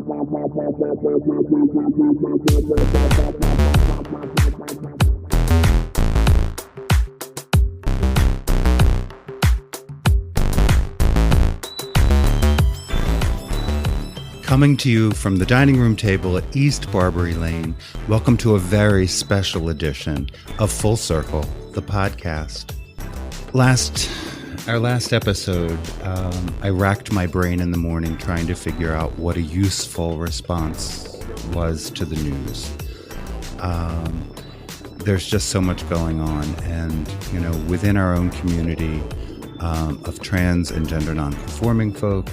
Coming to you from the dining room table at East Barbary Lane, welcome to a very special edition of Full Circle, the podcast. Our last episode, I racked my brain in the morning trying to figure out what a useful response was to the news. There's just so much going on, and within our own community of trans and gender nonconforming folk,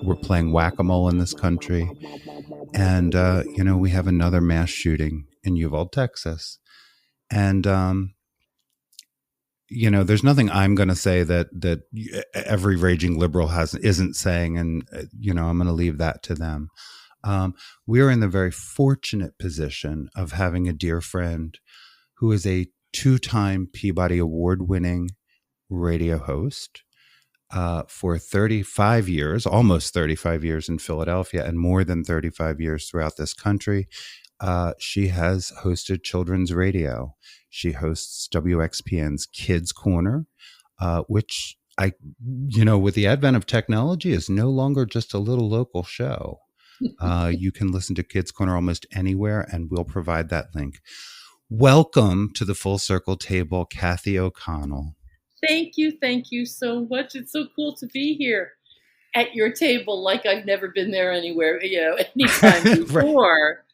we're playing whack-a-mole in this country, and we have another mass shooting in Uvalde, Texas, and there's nothing I'm going to say that every raging liberal isn't saying, and I'm going to leave that to them. We're in the very fortunate position of having a dear friend who is a 2-time Peabody Award-winning radio host for 35 years, almost 35 years in Philadelphia, and more than 35 years throughout this country. She has hosted children's radio. She hosts WXPN's Kids Corner, which with the advent of technology is no longer just a little local show. You can listen to Kids Corner almost anywhere, and we'll provide that link. Welcome to the Full Circle table, Kathy O'Connell. Thank you so much. It's so cool to be here at your table, like I've never been there anywhere, anytime before.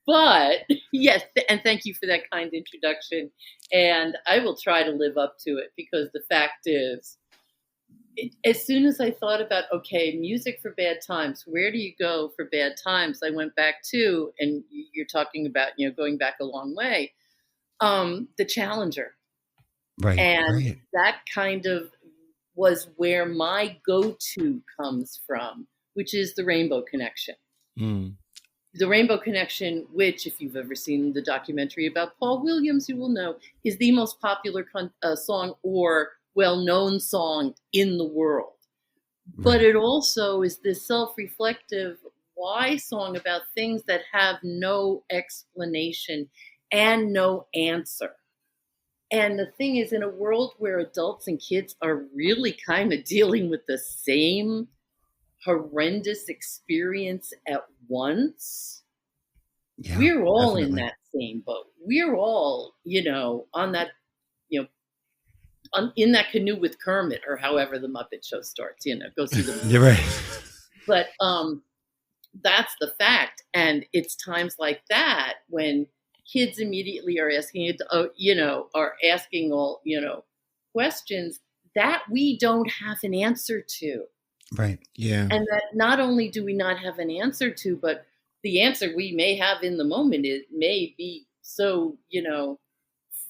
But yes, and thank you for that kind introduction. And I will try to live up to it, because the fact is, as soon as I thought about, okay, music for bad times, where do you go for bad times? I went back to, and you're talking about, going back a long way, the Challenger. Right. And that kind of was where my go-to comes from, which is the Rainbow Connection. Mm. The Rainbow Connection, which, if you've ever seen the documentary about Paul Williams, you will know, is the most popular song or well-known song in the world. Right. But it also is this self-reflective why song about things that have no explanation and no answer. And the thing is, in a world where adults and kids are really kind of dealing with the same horrendous experience at once, we're all definitely in that same boat. We're all, on that, in that canoe with Kermit, or however the Muppet Show starts, go through the movie. You're right. But that's the fact. And it's times like that when kids immediately are asking, are asking all, questions that we don't have an answer to. Right. Yeah. And that not only do we not have an answer to, but the answer we may have in the moment, it may be so,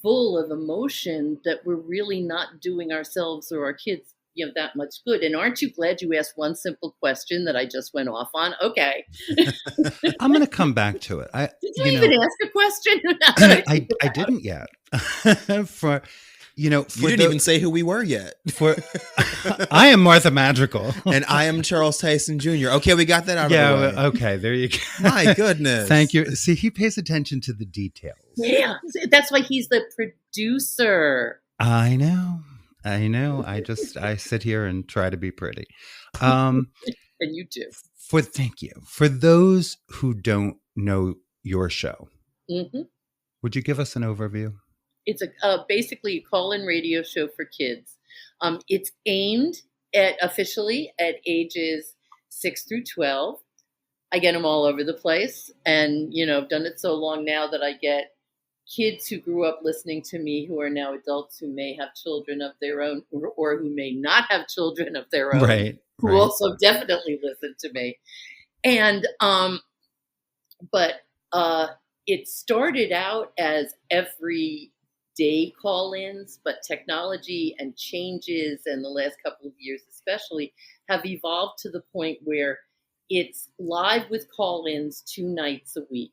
full of emotion that we're really not doing ourselves or our kids, that much good. And aren't you glad you asked one simple question that I just went off on? Okay. I'm going to come back to it. Did you even ask a question? I didn't yet. You didn't even say who we were yet. I am Martha Madrigal. And I am Charles Tyson Jr. Okay, we got that out of the way. Okay, there you go. My goodness. Thank you. See, he pays attention to the details. Yeah, that's why he's the producer. I know. I sit here and try to be pretty. And you do. Thank you. For those who don't know your show, would you give us an overview? It's basically a call-in radio show for kids. It's aimed officially at ages 6 through 12. I get them all over the place. And, I've done it so long now that I get kids who grew up listening to me who are now adults who may have children of their own or who may not have children of their own, who also definitely listen to me. And, but it started out as every day call-ins, but technology and changes and the last couple of years especially have evolved to the point where it's live with call-ins 2 nights a week.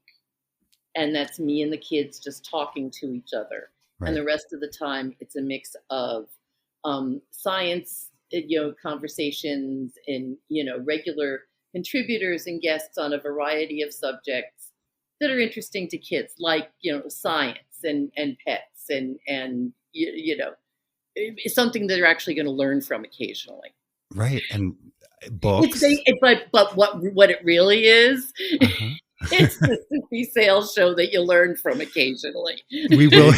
And that's me and the kids just talking to each other. Right. And the rest of the time, it's a mix of science, conversations and, regular contributors and guests on a variety of subjects that are interesting to kids, like, science and pets and it's something that they're actually going to learn from occasionally. Right. And books. But what it really is, it's the Soupy sales show that you learn from occasionally. We will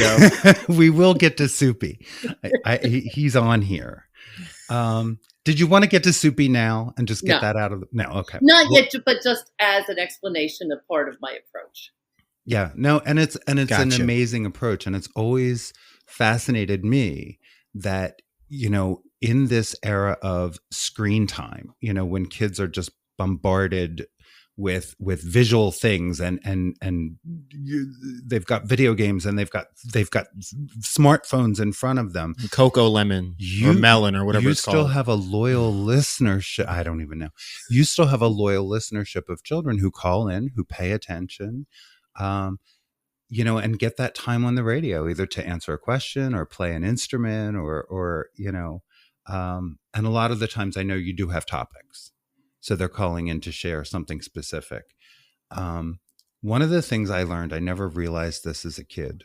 we will get to Soupy. He's on here. Did you want to get to Soupy now and just get that out of no? Okay. Not yet, but just as an explanation of part of my approach. Yeah, no, and it's Gotcha. an amazing approach, and it's always fascinated me that, in this era of screen time, when kids are just bombarded with visual things and they've got video games and they've got smartphones in front of them. Cocoa Lemon or Melon or whatever it's called. You still have a loyal listenership. I don't even know. You still have a loyal listenership of children who call in, who pay attention, and get that time on the radio, either to answer a question or play an instrument or and a lot of the times I know you do have topics. So they're calling in to share something specific. One of the things I learned, I never realized this as a kid,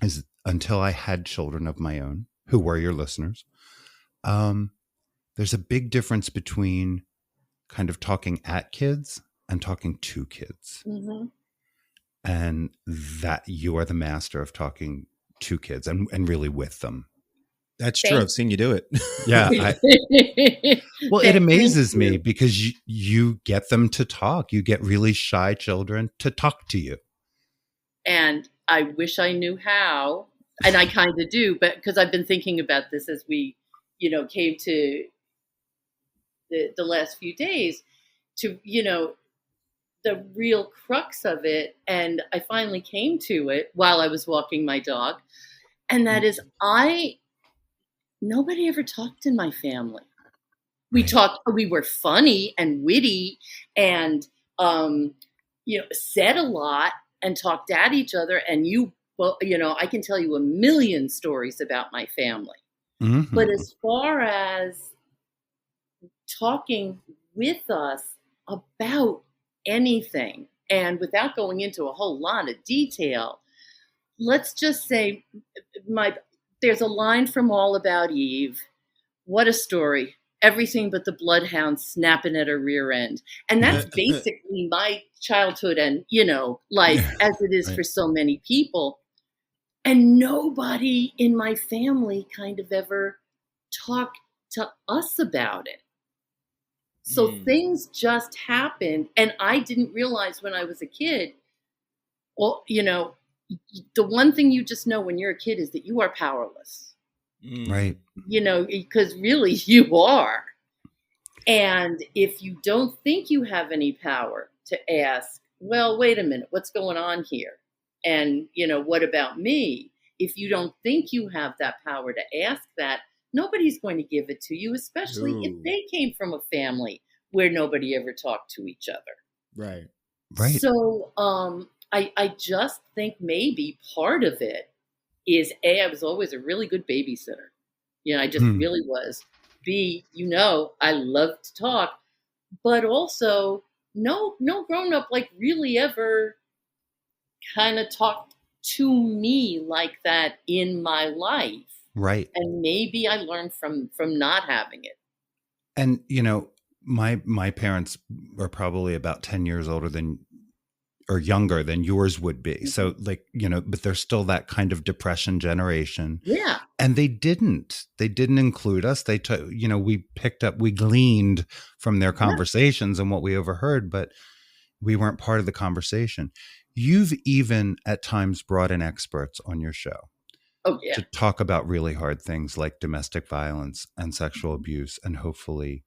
is until I had children of my own who were your listeners. There's a big difference between kind of talking at kids and talking to kids. Mm-hmm. And that you are the master of talking to kids and really with them. That's true. I've seen you do it. Yeah. It amazes me because you get them to talk. You get really shy children to talk to you. And I wish I knew how. And I kind of do, but because I've been thinking about this as we, came to the last few days to, the real crux of it. And I finally came to it while I was walking my dog. And that is nobody ever talked in my family. We were funny and witty and, said a lot and talked at each other. And I can tell you a million stories about my family. Mm-hmm. But as far as talking with us about anything, and without going into a whole lot of detail, let's just say there's a line from All About Eve. What a story. Everything but the bloodhound snapping at her rear end. And that's basically my childhood and, life as it is for so many people. And nobody in my family kind of ever talked to us about it. So things just happened. And I didn't realize when I was a kid, well, the one thing you just know when you're a kid is that you are powerless. Right. Because really you are. And if you don't think you have any power to ask, well, wait a minute, what's going on here? And, what about me? If you don't think you have that power to ask that, nobody's going to give it to you, especially if they came from a family where nobody ever talked to each other. Right. Right. So I just think maybe part of it is I was always a really good babysitter. I just really was. B, I love to talk, but also no grown up really ever kind of talked to me like that in my life. Right. And maybe I learned from not having it. And, my parents are probably about 10 years older than or younger than yours would be. Mm-hmm. So but they're still that kind of depression generation. Yeah. And they didn't include us. They we gleaned from their conversations and what we overheard, but we weren't part of the conversation. You've even at times brought in experts on your show. Oh, yeah. To talk about really hard things like domestic violence and sexual abuse and hopefully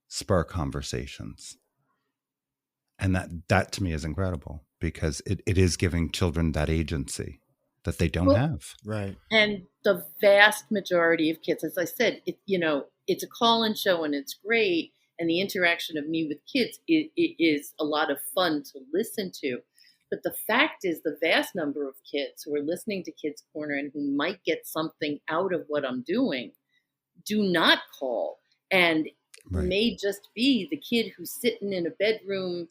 spur conversations. And that to me is incredible because it is giving children that agency that they don't have. Right. And the vast majority of kids, as I said, it's a call-in show and it's great. And the interaction of me with kids is a lot of fun to listen to. But the fact is the vast number of kids who are listening to Kids Corner and who might get something out of what I'm doing do not call. And may just be the kid who's sitting in a bedroom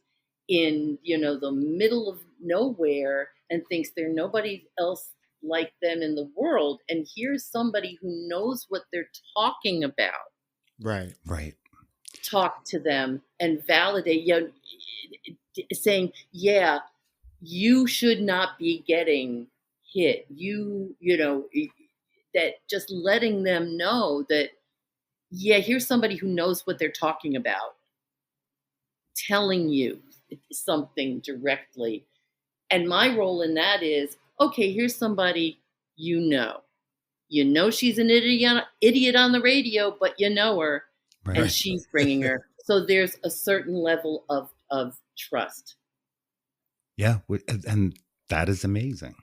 in, the middle of nowhere and thinks there's nobody else like them in the world. And here's somebody who knows what they're talking about. Right. Talk to them and validate, saying, yeah, you should not be getting hit. That just letting them know that, yeah, here's somebody who knows what they're talking about, telling you something directly. And my role in that is, okay, here's somebody you know. She's an idiot on the radio, but you know her, right. And she's bringing her. So there's a certain level of trust. Yeah, and that is amazing.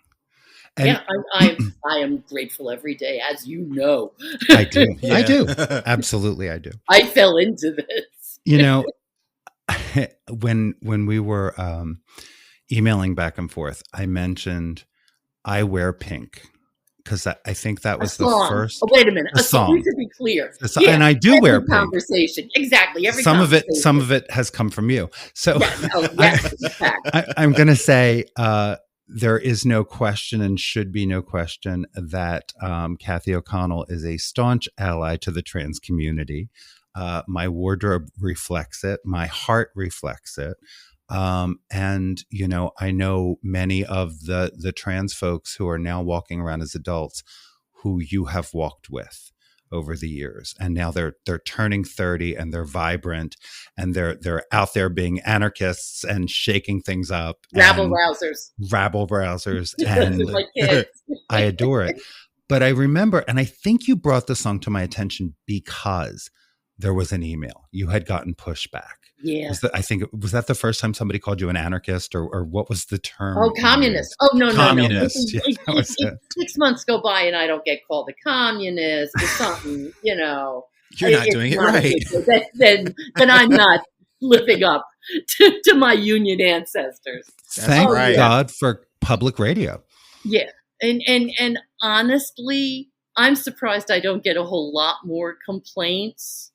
And yeah, I am grateful every day, as you know. I do. Yeah. I do. Absolutely, I do. I fell into this. When we were emailing back and forth, I mentioned I wear pink because I think that was the first. Oh, wait a minute. A song. To be clear, and I do wear pink. Conversation exactly. Some of it has come from you. So I'm going to say. There is no question and should be no question that Kathy O'Connell is a staunch ally to the trans community. My wardrobe reflects it. My heart reflects it. And, I know many of the trans folks who are now walking around as adults who you have walked with over the years. And now they're turning 30 and they're vibrant and they're out there being anarchists and shaking things up. Rabble rousers. And I adore it. But I remember, and I think you brought the song to my attention because there was an email. You had gotten pushback. Yeah. Was that the first time somebody called you an anarchist or what was the term? Oh, communist. Oh, no. Communist. Yeah, if 6 months go by and I don't get called a communist or something, You're not doing it right. Then I'm not living up to my union ancestors. Thank God for public radio. Yeah. And honestly, I'm surprised I don't get a whole lot more complaints.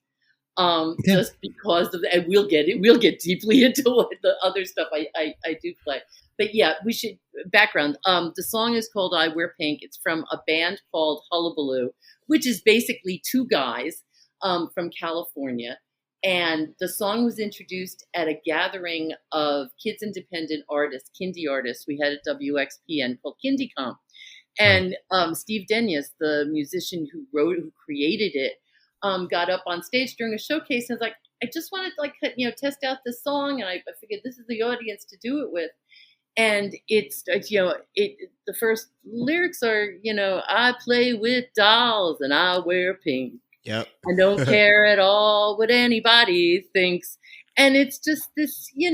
Just because of and we'll get deeply into what the other stuff I do play. But yeah, we should background. The song is called I Wear Pink. It's from a band called Hullabaloo, which is basically two guys from California. And the song was introduced at a gathering of kids independent artists, Kindy artists we had at WXPN called KindyCom. And Steve Denyas, the musician who created it, got up on stage during a showcase and was like, I just wanted to test out this song. And I figured this is the audience to do it with. And it's the first lyrics are, I play with dolls and I wear pink. Yep. I don't care at all what anybody thinks. And it's just this, he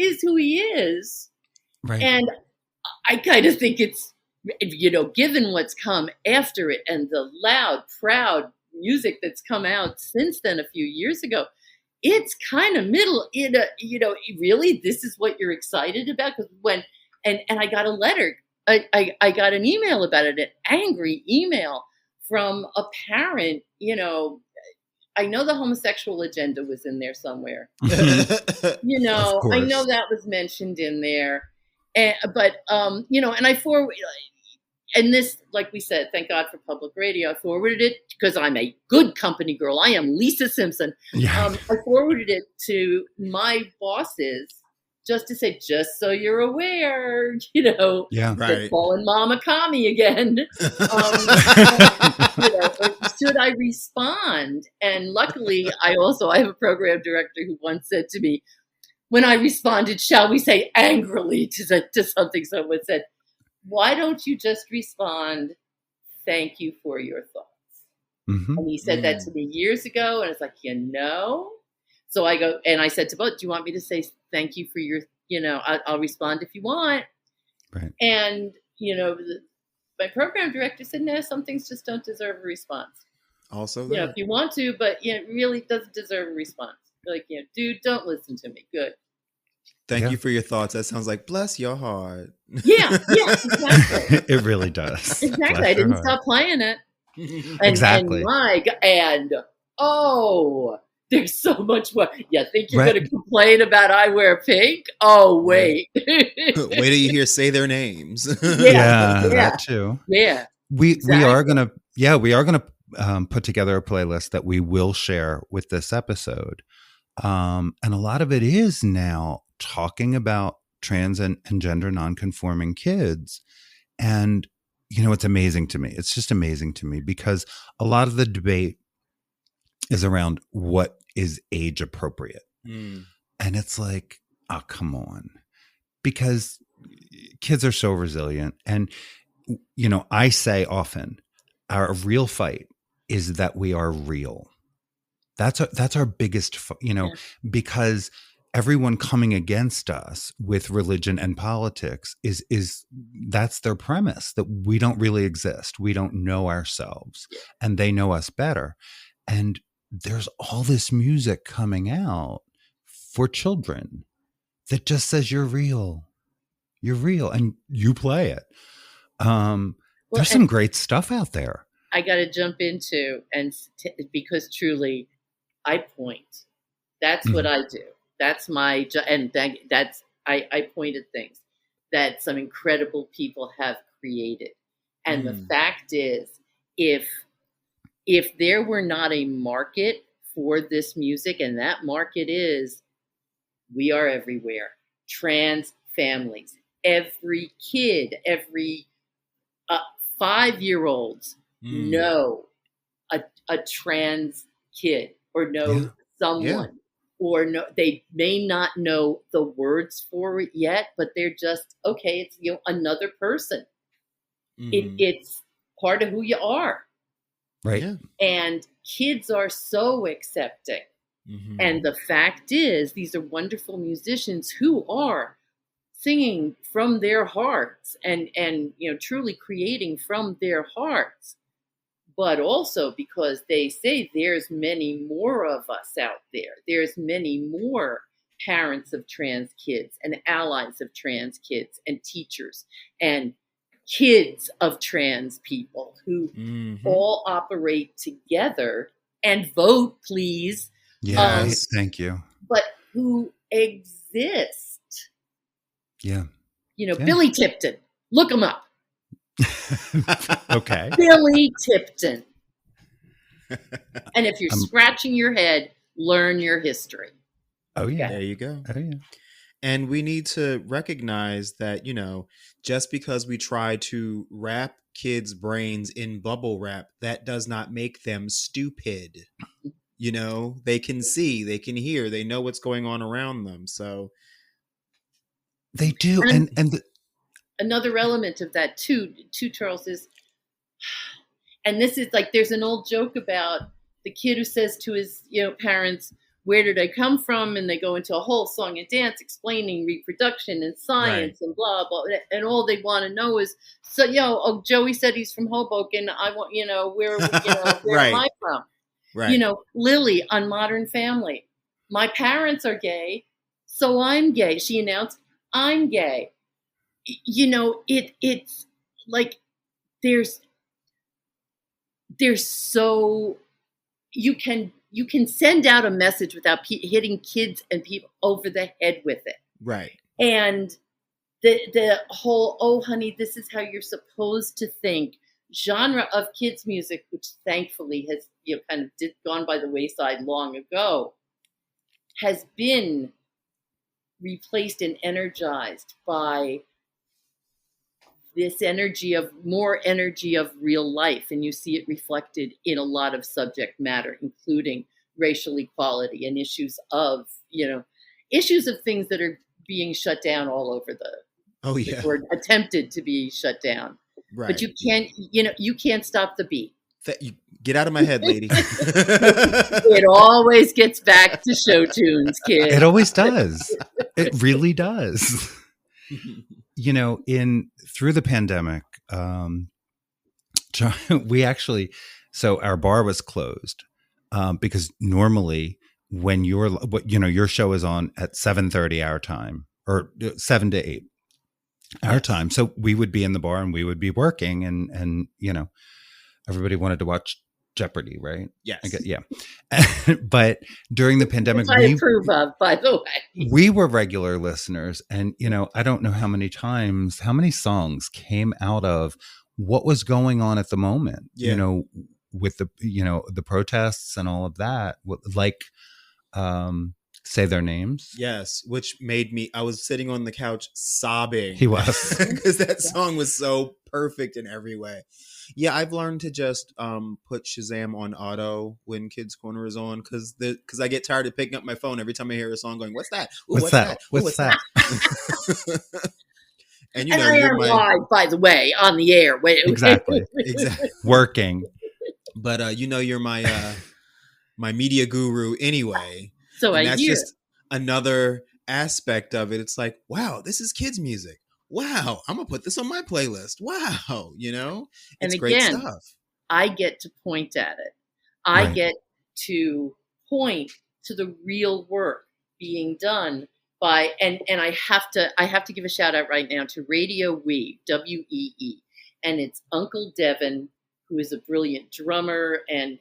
is who he is. Right. And I kind of think it's, given what's come after it and the loud, proud music that's come out since then a few years ago, it's kind of middle, really, this is what you're excited about? Because and I got a letter, I got an email about it, an angry email from a parent, I know the homosexual agenda was in there somewhere. I know that was mentioned in there. But and I forward, and this, like we said, thank God for public radio. I forwarded it because I'm a good company girl. I am Lisa Simpson. Yeah. I forwarded it to my bosses just to say, just so you're aware, they're calling Mama Commie again. Should I respond? And luckily, I have a program director who once said to me, when I responded, shall we say angrily to something someone said, why don't you just respond, thank you for your thoughts? Mm-hmm. And he said that to me years ago. And it's like, So I go, and I said to both, do you want me to say thank you for your, I'll respond if you want. Right. And, my program director said, no, some things just don't deserve a response. Also, if you want to, but it really doesn't deserve a response. Like, dude, don't listen to me. Good. Thank you for your thoughts. That sounds like bless your heart. Yeah, exactly. It really does. Exactly. I didn't stop playing it. Exactly. And Oh, there's so much more. You think you're Right. going to complain about I wear pink? Oh, wait. Wait till you hear say their names. Yeah, Yeah. that too. Yeah. We are Exactly. gonna put together a playlist that we will share with this episode. And a lot of it is now talking about trans and gender nonconforming kids. And, it's amazing to me. It's just amazing to me because a lot of the debate is around what is age appropriate. Mm. And it's like, oh, come on. Because kids are so resilient. And, I say often, our real fight is that we are real. That's our biggest, because everyone coming against us with religion and politics is that's their premise, that we don't really exist. We don't know ourselves, and they know us better. And there's all this music coming out for children that just says you're real, and you play it. There's some great stuff out there. I got to jump into because truly, I point. That's what I do. That's my I point at things that some incredible people have created. And the fact is, if there were not a market for this music, and that market is, we are everywhere. Trans families, every kid, every 5-year-olds know a trans kid, or know someone, or they may not know the words for it yet, but they're just, okay, it's another person. It's part of who you are. Right. Yeah. And kids are so accepting. And the fact is, these are wonderful musicians who are singing from their hearts and truly creating from their hearts. But also because they say there's many more of us out there. There's many more parents of trans kids and allies of trans kids and teachers and kids of trans people who all operate together and vote, please. Yes, thank you. But who exist. Yeah. Billy Tipton. Look him up. Okay. Billy Tipton. And if you're scratching your head, learn your history. Oh, yeah. There you go. Oh, yeah. And we need to recognize that, just because we try to wrap kids' brains in bubble wrap, that does not make them stupid. They can see, they can hear, they know what's going on around them. So they do. And another element of that too, Charles, is, and this is like, there's an old joke about the kid who says to his, parents, where did I come from? And they go into a whole song and dance explaining reproduction and science and blah, blah. And all they want to know is, so, Joey said he's from Hoboken. I want, where am I from? Right. Lily on Modern Family. My parents are gay, so I'm gay. She announced, I'm gay. It's like there's so you can send out a message without hitting kids and people over the head with it. Right. And the whole, oh honey, this is how you're supposed to think genre of kids music, which thankfully has kind of gone by the wayside long ago, has been replaced and energized by this more energy of real life. And you see it reflected in a lot of subject matter, including racial equality and issues of things that are being shut down all over or attempted to be shut down. Right. But you can't stop the beat. Get out of my head, lady. It always gets back to show tunes, kid. It always does. It really does. Through the pandemic, so our bar was closed because normally when your show is on at 7:30 our time, or 7 to 8 our time, so we would be in the bar and we would be working, and everybody wanted to watch Jeopardy, right? Yes. I get, yeah. But during the pandemic, Which I approve of, by the way. we were regular listeners, and I don't know how many songs came out of what was going on at the moment. Yeah. With the the protests and all of that, like Say Their Names. Yes, which made me, I was sitting on the couch sobbing. He was. Because that song was so perfect in every way. Yeah, I've learned to just put Shazam on auto when Kids Corner is on, because I get tired of picking up my phone every time I hear a song going, what's that? Ooh, What's that? Ooh, What's that? And I am live, by the way, on the air. Exactly. Working. But you're my my media guru anyway. So and that's just another aspect of it. It's like, wow, this is kids music. Wow, I'm gonna put this on my playlist. Wow, it's great stuff. I get to point at it. I get to point to the real work being done by, and I have to give a shout out right now to Radio Weave, WEE, and it's Uncle Devin, who is a brilliant drummer and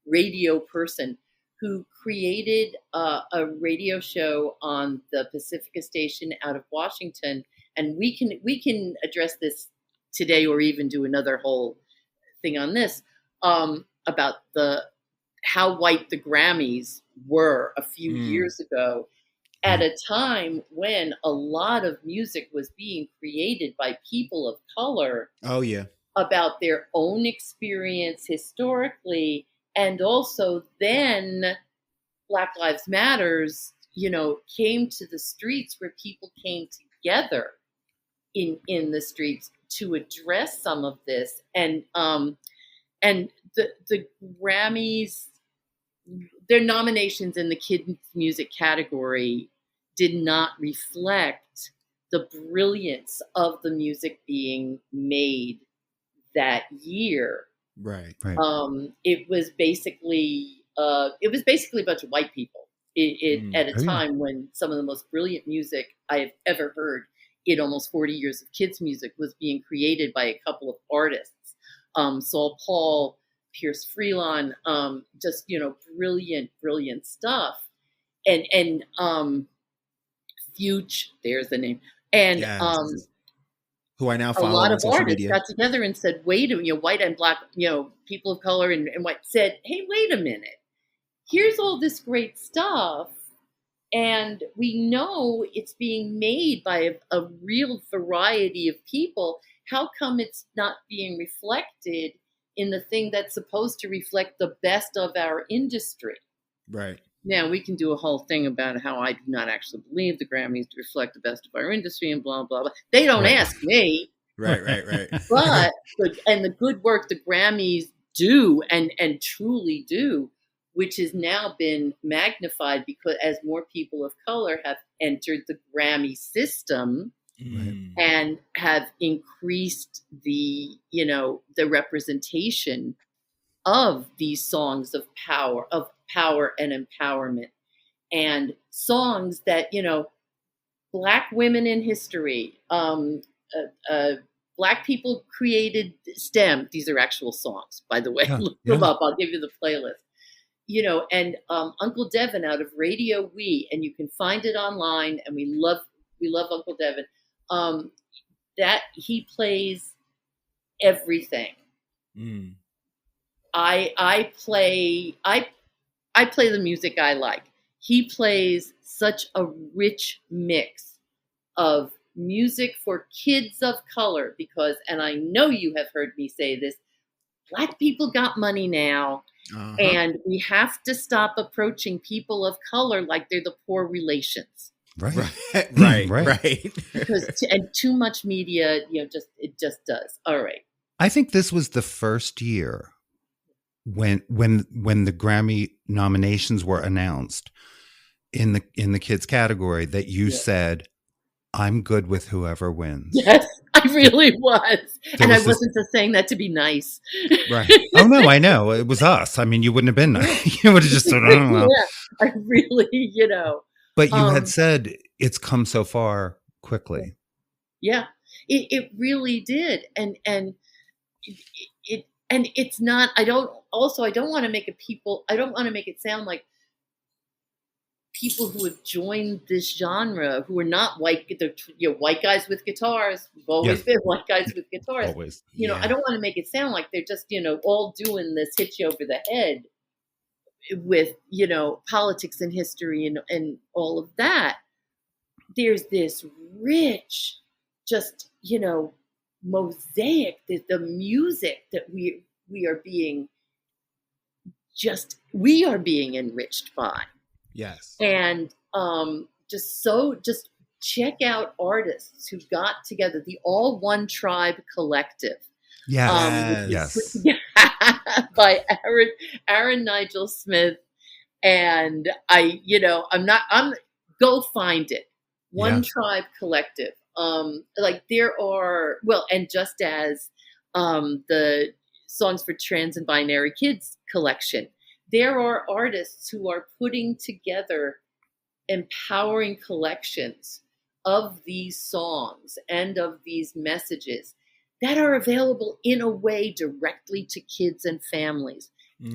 radio person, who created a radio show on the Pacifica station out of Washington. And we can address this today, or even do another whole thing on this, about how white the Grammys were a few years ago, at a time when a lot of music was being created by people of color. Oh, yeah. About their own experience historically. And also then Black Lives Matters, came to the streets, where people came together in the streets to address some of this. And the Grammys, their nominations in the kids music category did not reflect the brilliance of the music being made that year. Right. It was basically a bunch of white people at a time when some of the most brilliant music I have ever heard in almost 40 years of kids music was being created by a couple of artists, Saul Paul, Pierce Freelon, just brilliant stuff, and Fuge, there's the name, and who I now follow. A lot of artists media. got together and said, wait a minute, white and black, people of color and white said, hey, wait a minute. Here's all this great stuff. And we know it's being made by a real variety of people. How come it's not being reflected in the thing that's supposed to reflect the best of our industry? Right. Now, we can do a whole thing about how I do not actually believe the Grammys reflect the best of our industry and blah, blah, blah. They don't ask me. Right. But, the good work the Grammys do and truly do, which has now been magnified because as more people of color have entered the Grammy system and have increased the representation of these songs of power and empowerment, and songs that, Black women in history, Black people created STEM. These are actual songs, by the way. Look them up. I'll give you the playlist. And Uncle Devin out of Radio We, and you can find it online. And we love Uncle Devin. That he plays everything. I play the music I like. He plays such a rich mix of music for kids of color because, and I know you have heard me say this, Black people got money now, and we have to stop approaching people of color like they're the poor relations. Right. Because and too much media, it just does. All right. I think this was the first year when the Grammy nominations were announced in the kids category that you said, I'm good with whoever wins. Yes, I really was. And I wasn't just saying that to be nice. Right. Oh, no, I know. It was us. I mean, you wouldn't have been nice. You would have just said, I don't know. Yeah, I really, But you had said it's come so far quickly. Yeah, it really did. And and it's not, I don't want to make it sound like people who have joined this genre who are not white, white guys with guitars. We've always been white guys with guitars. Always. I don't want to make it sound like they're just, all doing this hit you over the head with, politics and history and all of that. There's this rich, just, mosaic, the music that we are being enriched by. Yes. And just check out artists who got together, the All One Tribe Collective. Yes. By Aaron Nigel Smith. And go find it. One Tribe Collective. There are, and just as the Songs for Trans and Binary Kids collection, there are artists who are putting together empowering collections of these songs and of these messages that are available in a way directly to kids and families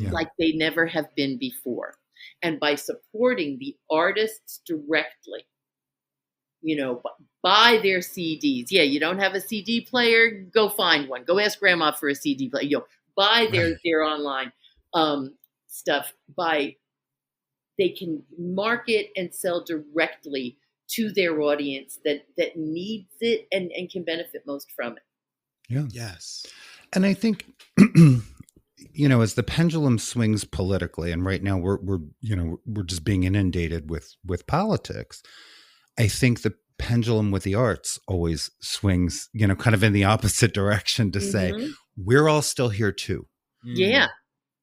like they never have been before. And by supporting the artists directly, buy their CDs. Yeah, you don't have a CD player, go find one. Go ask grandma for a CD player. Buy their online stuff. They can market and sell directly to their audience that needs it and can benefit most from it. Yeah. Yes. And I think, as the pendulum swings politically, and right now we're just being inundated with politics. I think the pendulum with the arts always swings, kind of in the opposite direction to say, we're all still here too. Yeah.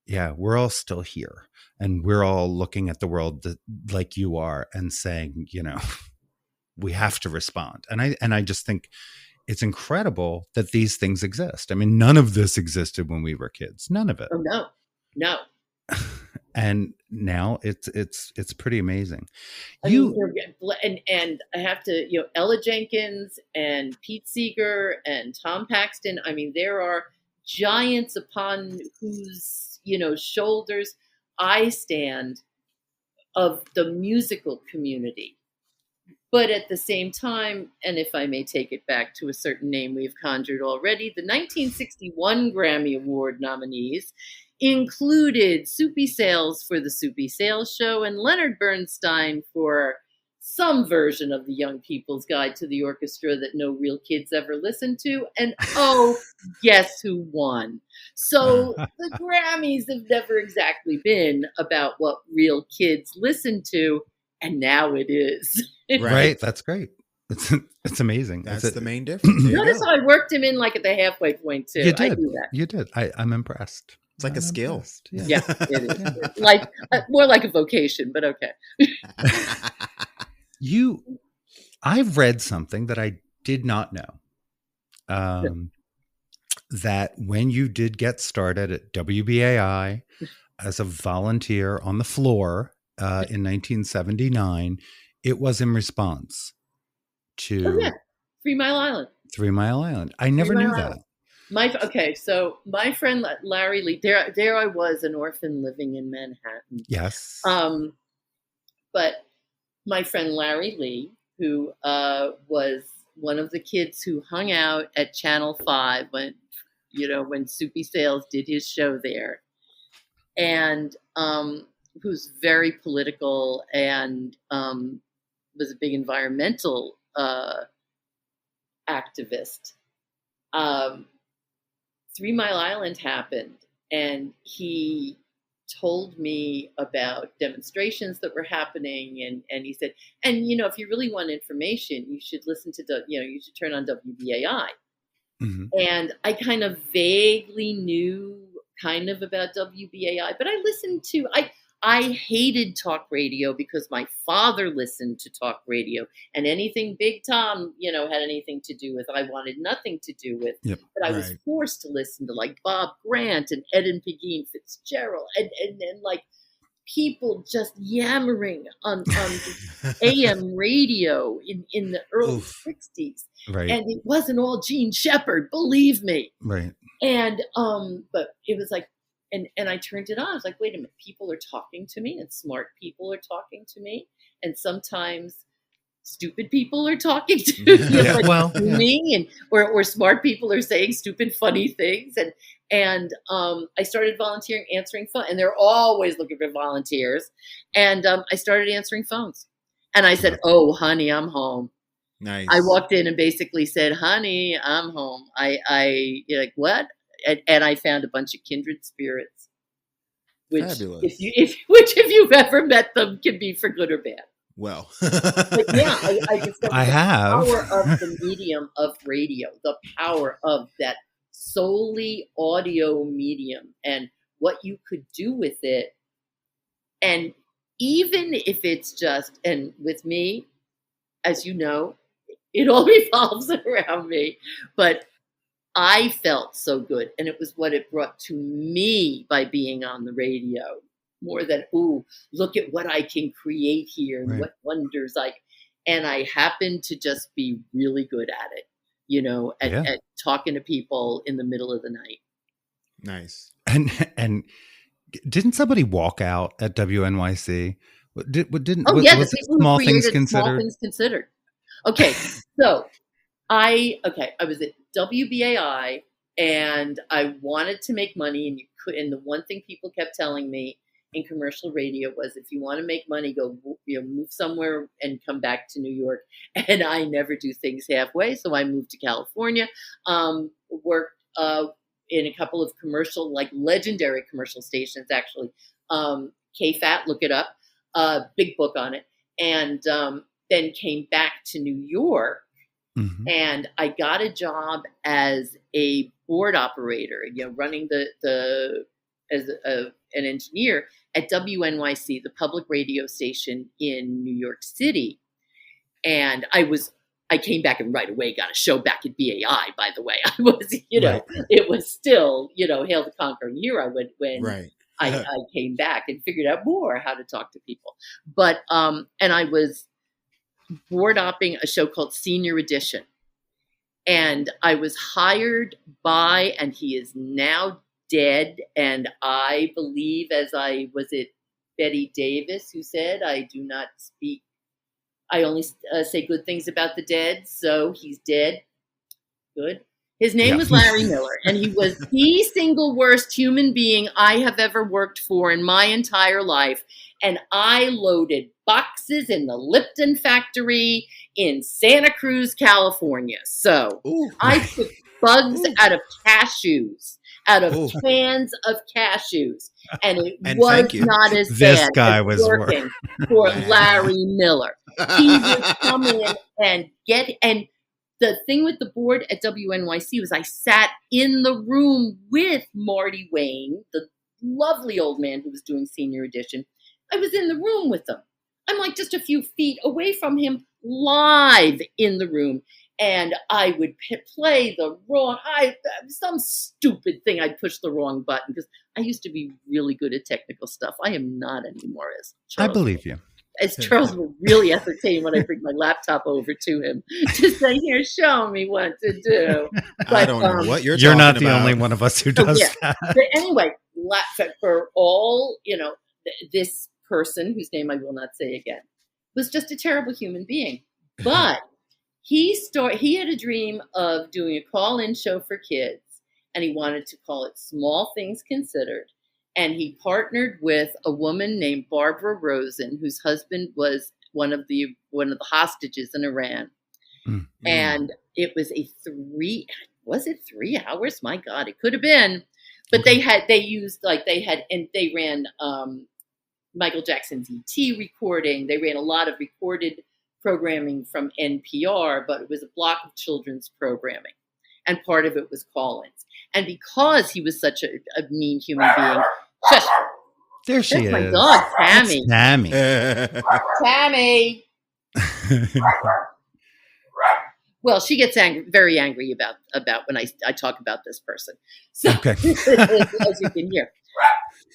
Yeah, we're all still here. And we're all looking at the world like you are and saying, we have to respond. And I just think it's incredible that these things exist. I mean, none of this existed when we were kids. None of it. Oh, no. And now it's pretty amazing. And I have to, Ella Jenkins and Pete Seeger and Tom Paxton. I mean, there are giants upon whose, shoulders I stand of the musical community. But at the same time, and if I may take it back to a certain name we've conjured already, the 1961 Grammy Award nominees included Soupy Sales for the Soupy Sales Show and Leonard Bernstein for some version of the Young People's Guide to the Orchestra that no real kids ever listened to. And guess who won? So the Grammys have never exactly been about what real kids listen to, and now it is. Right. That's great. It's amazing. That's the main difference. Notice how I worked him in like at the halfway point too. You did. I do that. You did. I'm impressed. It's like a skill. Yeah, it is. Like more like a vocation, but okay. I've read something that I did not know. That when you did get started at WBAI as a volunteer on the floor in 1979, it was in response to 3 Mile Island. 3 Mile Island. I never knew that. So my friend Larry Lee, there I was, an orphan living in Manhattan. Yes. But my friend Larry Lee, who was one of the kids who hung out at Channel 5 when Soupy Sales did his show there, and who's very political and was a big environmental activist. 3 Mile Island happened, and he told me about demonstrations that were happening, and he said, and if you really want information, you should listen to you should turn on WBAI. Mm-hmm. And I kind of vaguely knew about WBAI, but I listened to I hated talk radio because my father listened to talk radio, and anything Big Tom, had anything to do with, I wanted nothing to do with. Yep, but I was forced to listen to like Bob Grant and Ed and Pegeen Fitzgerald and like people just yammering on AM radio in the early 60s. Right. And it wasn't all Gene Shepard, believe me. Right. And but it was like, and I turned it on. I was like, wait a minute, people are talking to me, and smart people are talking to me, and sometimes stupid people are talking to me, and or smart people are saying stupid, funny things, and I started volunteering, answering phone, and they're always looking for volunteers, and I started answering phones, and I said, "Oh, honey, I'm home." Nice. I walked in and basically said, "Honey, I'm home." You're like, what? And I found a bunch of kindred spirits, which Fabulous. if you've ever met them, can be for good or bad. Well, but yeah, I discovered I have. The power of the medium of radio, the power of that solely audio medium, and what you could do with it. And even if it's just, and with me, as you know, it all revolves around me, but I felt so good, and it was what it brought to me by being on the radio, more than, ooh, look at what I can create here and what wonders and I happened to just be really good at it, at talking to people in the middle of the night. Nice. And didn't somebody walk out at WNYC? Was Small Things Considered. Okay, so I was at WBAI, and I wanted to make money, and you could. And the one thing people kept telling me in commercial radio was, if you want to make money, go move somewhere and come back to New York. And I never do things halfway, so I moved to California. Worked in a couple of commercial, like legendary commercial stations, actually. KFAT, look it up. Big book on it, and then came back to New York. Mm-hmm. And I got a job as a board operator, running as an engineer at WNYC, the public radio station in New York City. And I came back and right away got a show back at BAI, by the way. I was, it was still, Hail the Conquering Hero when I came back and figured out more how to talk to people. But, and I was board opping a show called Senior Edition. And I was hired by, and he is now dead. And I believe, was it Betty Davis who said, I do not speak, I only say good things about the dead. So he's dead. Good. His name was Larry Miller, and he was the single worst human being I have ever worked for in my entire life. And I loaded boxes in the Lipton factory in Santa Cruz, California. So I took bugs out of cashews, out of cans of cashews. And it was not as bad guy as was working for Larry Miller. He would come in and the thing with the board at WNYC was I sat in the room with Marty Wayne, the lovely old man who was doing Senior Edition. I was in the room with them. I'm like just a few feet away from him, live in the room. And I would play some stupid thing. I'd push the wrong button because I used to be really good at technical stuff. I am not anymore, as Charles. I believe you. As Charles will really ascertain when I bring my laptop over to him to say, here, show me what to do. But, I don't know what you're not talking the about. only one of us who does that. But anyway, for all, this person, whose name I will not say again, was just a terrible human being. But he had a dream of doing a call-in show for kids, and he wanted to call it Small Things Considered. And he partnered with a woman named Barbara Rosen, whose husband was one of the hostages in Iran. Mm-hmm. And it was 3 hours? My God, it could have been. But they ran Michael Jackson's E.T. recording. They ran a lot of recorded programming from NPR, but it was a block of children's programming. And part of it was call-ins. And because he was such a mean human being, there she is. My dog, Tammy. Tammy. Tammy. Well, she gets very angry about when I talk about this person. So, okay. As you can hear.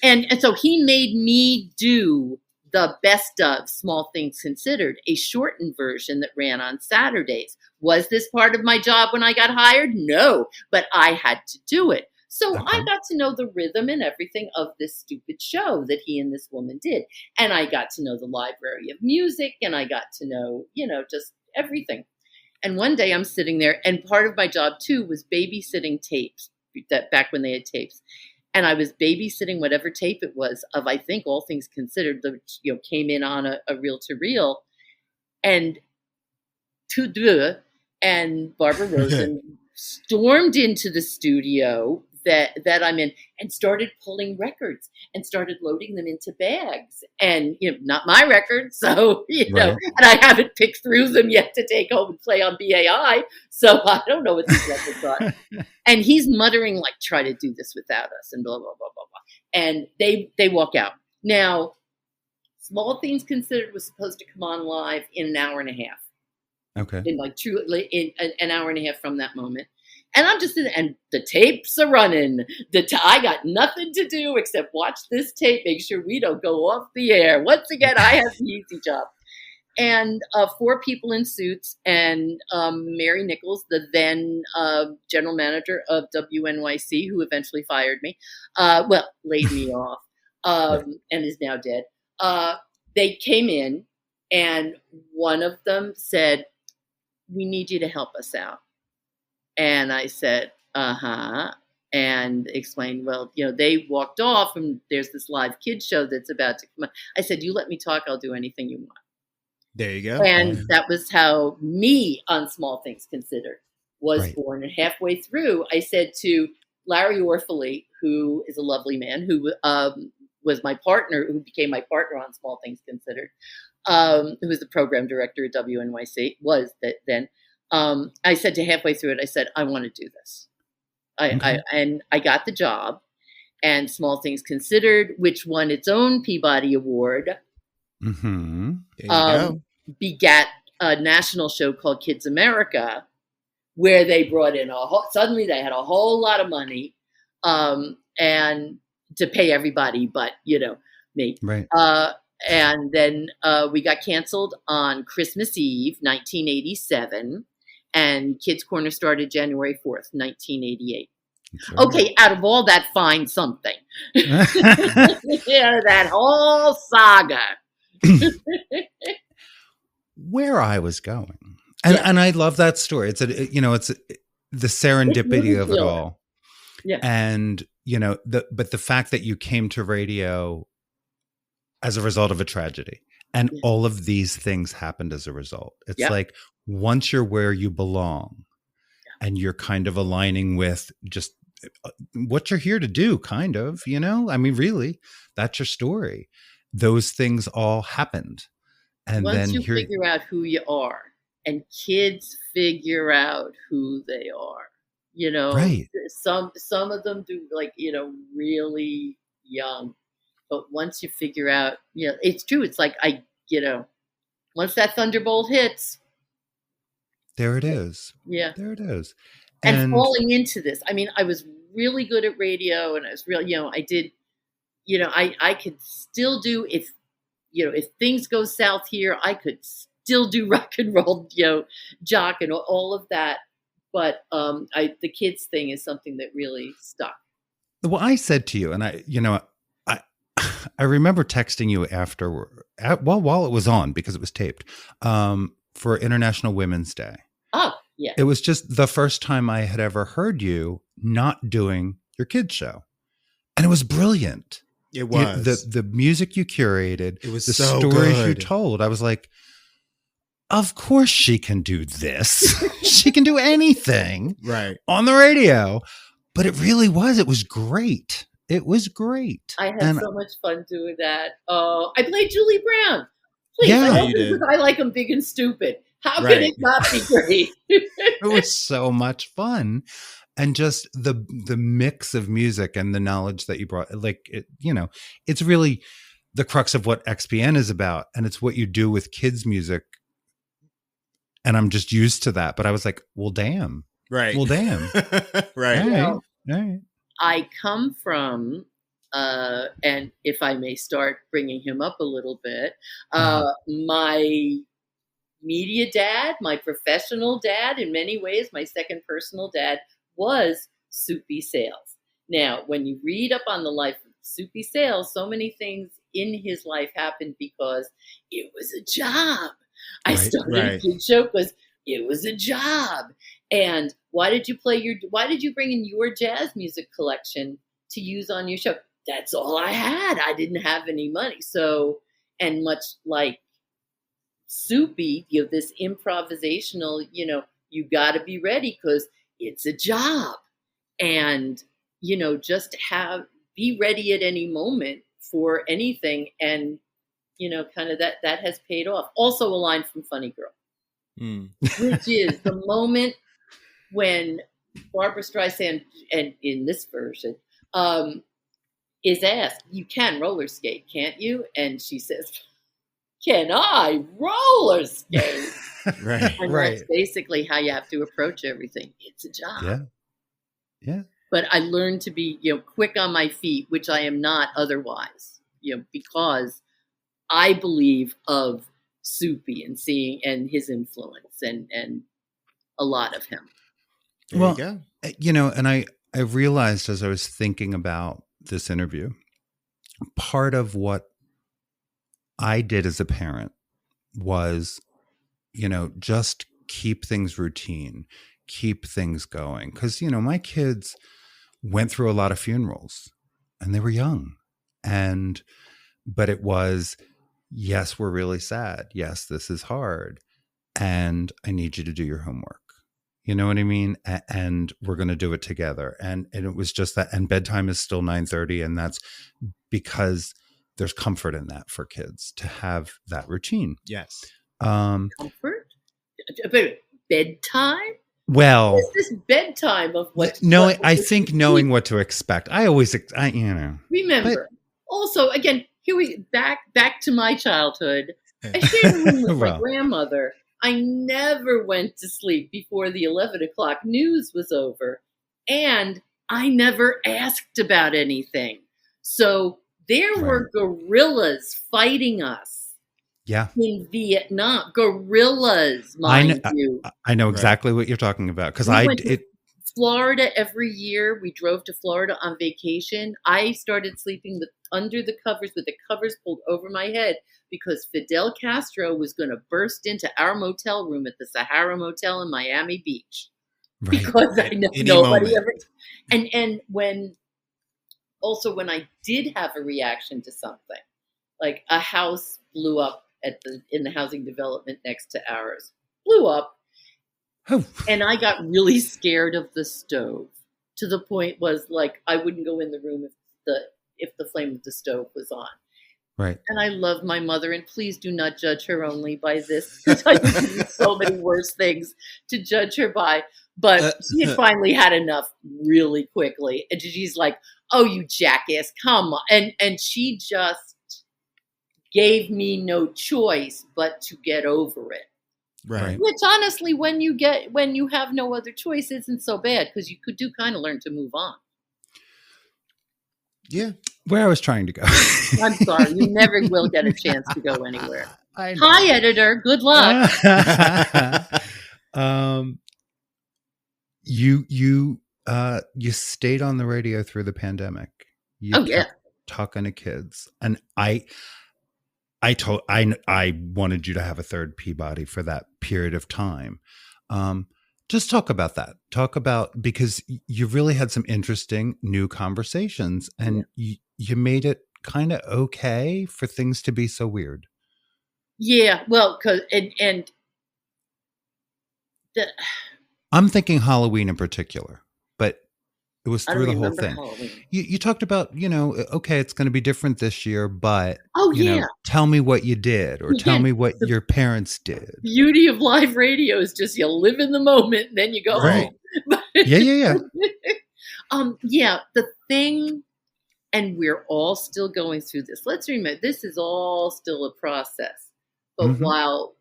And so he made me do the best of Small Things Considered, a shortened version that ran on Saturdays. Was this part of my job when I got hired? No, but I had to do it. So Okay. I got to know the rhythm and everything of this stupid show that he and this woman did. And I got to know the library of music, and I got to know, just everything. And one day I'm sitting there, and part of my job too was babysitting tapes, that back when they had tapes. And I was babysitting whatever tape it was of, I think, All Things Considered, that came in on a reel to reel. And and Barbara Rosen stormed into the studio that I'm in and started pulling records and started loading them into bags, and not my records, so Right. and I haven't picked through them yet to take home and play on BAI, so I don't know what these records are. And he's muttering like, "Try to do this without us," and blah blah blah blah blah. And they walk out. Now, Small Things Considered was supposed to come on live in an hour and a half. Okay. In an hour and a half from that moment. And I'm just and the tapes are running. I got nothing to do except watch this tape, make sure we don't go off the air. Once again, I have the easy job. And 4 people in suits, and Mary Nichols, the then general manager of WNYC, who eventually fired me, laid me off, and is now dead. They came in, and one of them said, "We need you to help us out." And I said, and explained, well, they walked off and there's this live kids show that's about to come on. I said, "You let me talk, I'll do anything you want." There you go. And that was how me on Small Things Considered was Right. born. And halfway through, I said to Larry Orphaly, who is a lovely man, who was my partner, who became my partner on Small Things Considered, who was the program director at WNYC, then. I said to halfway through it, I said, "I want to do this." And I got the job, and Small Things Considered, which won its own Peabody Award, Mm-hmm. There you go. begat a national show called Kids America, where they brought in suddenly they had a whole lot of money, and to pay everybody but me. Right. And then we got canceled on Christmas Eve, 1987, and Kids Corner started January 4th, 1988. Okay, out of all that, find something. That whole saga. Where I was going, and I love that story. It's it's the serendipity of it all. Yeah. And but the fact that you came to radio as a result of a tragedy, and all of these things happened as a result. It's like, once you're where you belong, and you're kind of aligning with just what you're here to do, kind of, I mean, really, that's your story. Those things all happened. And once then you figure out who you are, and kids figure out who they are, right. Some of them do, like, really young. But once you figure out, it's true. It's like, once that thunderbolt hits, there it is. Yeah. There it is. And falling into this, I mean, I was really good at radio, and I was really, I did, I could still do, if things go south here, I could still do rock and roll, jock and all of that. But the kids thing is something that really stuck. Well, I said to you, and I remember texting you while it was on, because it was taped, for International Women's Day. Oh, yeah. It was just the first time I had ever heard you not doing your kids show. And it was brilliant. It was. The music you curated, it was the so stories good. you told. I was like, of course she can do this. She can do anything on the radio. But it really was. It was great. It was great. I had so much fun doing that. I played Julie Brown. Please, I like them big and stupid. How can it not be great? It was so much fun. And just the mix of music and the knowledge that you brought, it's really the crux of what XPN is about. And it's what you do with kids' music. And I'm just used to that. But I was like, well, damn. Right. Well, damn. Right. All right. I come from, and if I may start bringing him up a little bit, my media dad, my professional dad, in many ways, my second personal dad, was Soupy Sales. Now, when you read up on the life of Soupy Sales, so many things in his life happened because it was a job. I started a kid show because it was a job. And why did you bring in your jazz music collection to use on your show? That's all I had. I didn't have any money. So, and much like Soupy, this improvisational, you got to be ready because it's a job. And, just be ready at any moment for anything. And, kind of that has paid off. Also a line from Funny Girl, which is the moment when Barbara Streisand, and in this version, is asked, you can roller skate, can't you? And she says, can I roller skate? Right. And that's basically how you have to approach everything. It's a job. Yeah. But I learned to be, quick on my feet, which I am not otherwise, because I believe of Soupy and his influence and a lot of him. There you go. And I realized as I was thinking about this interview, part of what I did as a parent was, just keep things routine, keep things going. Because, my kids went through a lot of funerals and they were young. But it was, yes, we're really sad. Yes, this is hard. And I need you to do your homework. You know what I mean? And we're going to do it together. And it was just that. And bedtime is still 9:30. And that's because there's comfort in that for kids to have that routine. Yes. Comfort? Bedtime? Well, what is this bedtime of what? I think knowing what to expect. Remember. Also, again, here we back to my childhood. I shared a room with my grandmother. I never went to sleep before the 11 o'clock news was over. And I never asked about anything. So there were guerrillas fighting us. Yeah. In Vietnam. Guerrillas, mind you. I know exactly what you're talking about. Because Florida every year. We drove to Florida on vacation. I started sleeping under the covers with the covers pulled over my head because Fidel Castro was going to burst into our motel room at the Sahara Motel in Miami Beach. Right. Because I know nobody ever. And when I did have a reaction to something, like a house blew up in the housing development next to ours, blew up. Oh. And I got really scared of the stove to the point was like, I wouldn't go in the room if the flame of the stove was on. Right. And I love my mother, and please do not judge her only by this. I do so many worse things to judge her by. But she had finally had enough really quickly. And she's like, oh, you jackass, come on. And she just gave me no choice but to get over it. Right. Which honestly, when you have no other choice, isn't so bad because you do kind of learn to move on. Yeah. Where I was trying to go. I'm sorry. You never will get a chance to go anywhere. Hi, editor. Good luck. You stayed on the radio through the pandemic. You kept talking to kids. And I wanted you to have a third Peabody for that period of time. Just talk about that. Because you really had some interesting new conversations and you made it kind of okay for things to be so weird. Yeah. Well, I'm thinking Halloween in particular, but it was through the whole thing. You talked about, okay, it's going to be different this year, but tell me what you did or tell me what your parents did. Beauty of live radio is just you live in the moment and then you go home. Yeah. The thing, and we're all still going through this. Let's remember, this is all still a process. But while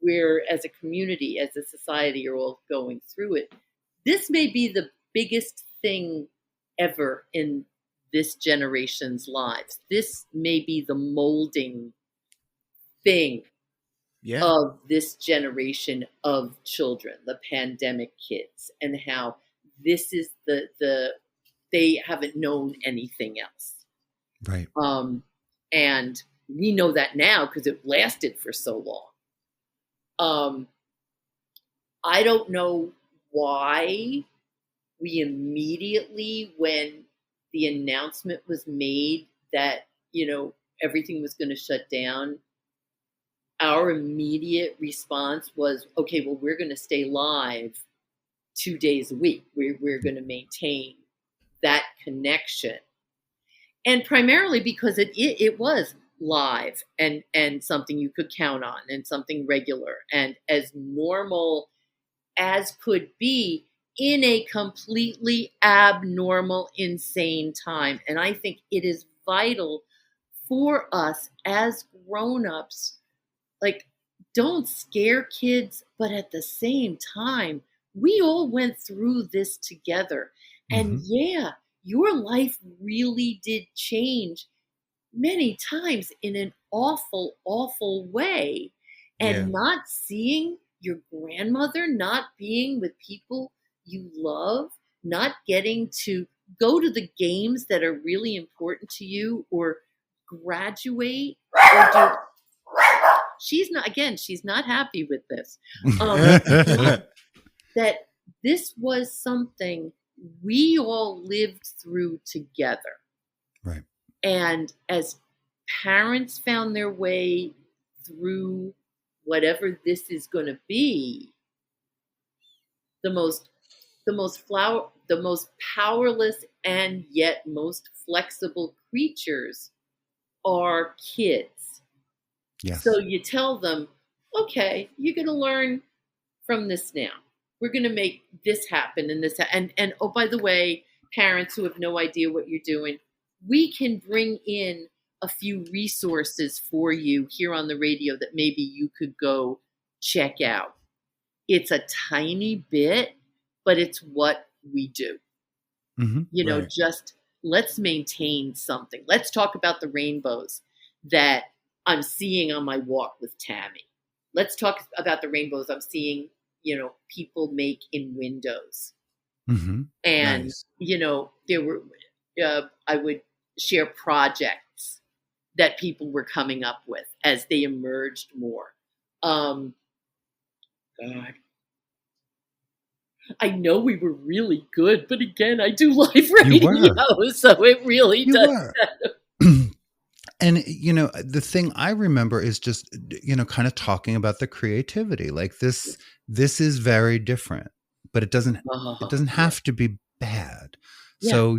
we're, as a community, as a society, are all going through it, this may be the biggest thing ever in this generation's lives. This may be the molding thing of this generation of children, the pandemic kids, and how this is the they haven't known anything else. Right. And we know that now because it lasted for so long. I don't know why we immediately, when the announcement was made that, everything was going to shut down, our immediate response was, okay, well, we're going to stay live 2 days a week. We're going to maintain that connection. And primarily because it was live and something you could count on and something regular and as normal as could be in a completely abnormal, insane time. And I think it is vital for us as grown-ups, like, don't scare kids, but at the same time, we all went through this together. And yeah, your life really did change many times in an awful, awful way. And not seeing your grandmother, not being with people you love, not getting to go to the games that are really important to you or graduate or do. She's not happy with this. That this was something we all lived through together. Right. And as parents found their way through whatever this is going to be, the most powerless and yet most flexible creatures are kids. Yes. So you tell them, okay, you're going to learn from this now. We're going to make this happen and this. And oh, by the way, parents who have no idea what you're doing, we can bring in a few resources for you here on the radio that maybe you could go check out. It's a tiny bit, but it's what we do. Right. Just let's maintain something. Let's talk about the rainbows that I'm seeing on my walk with Tammy. Let's talk about the rainbows I'm seeing, people make in windows. And, Nice. There were, I would share projects that people were coming up with as they emerged more. God. I know we were really good, but again, I do live radio, so it really does. And, the thing I remember is just, kind of talking about the creativity. Like this is very different, but it doesn't have to be bad. Yeah. So,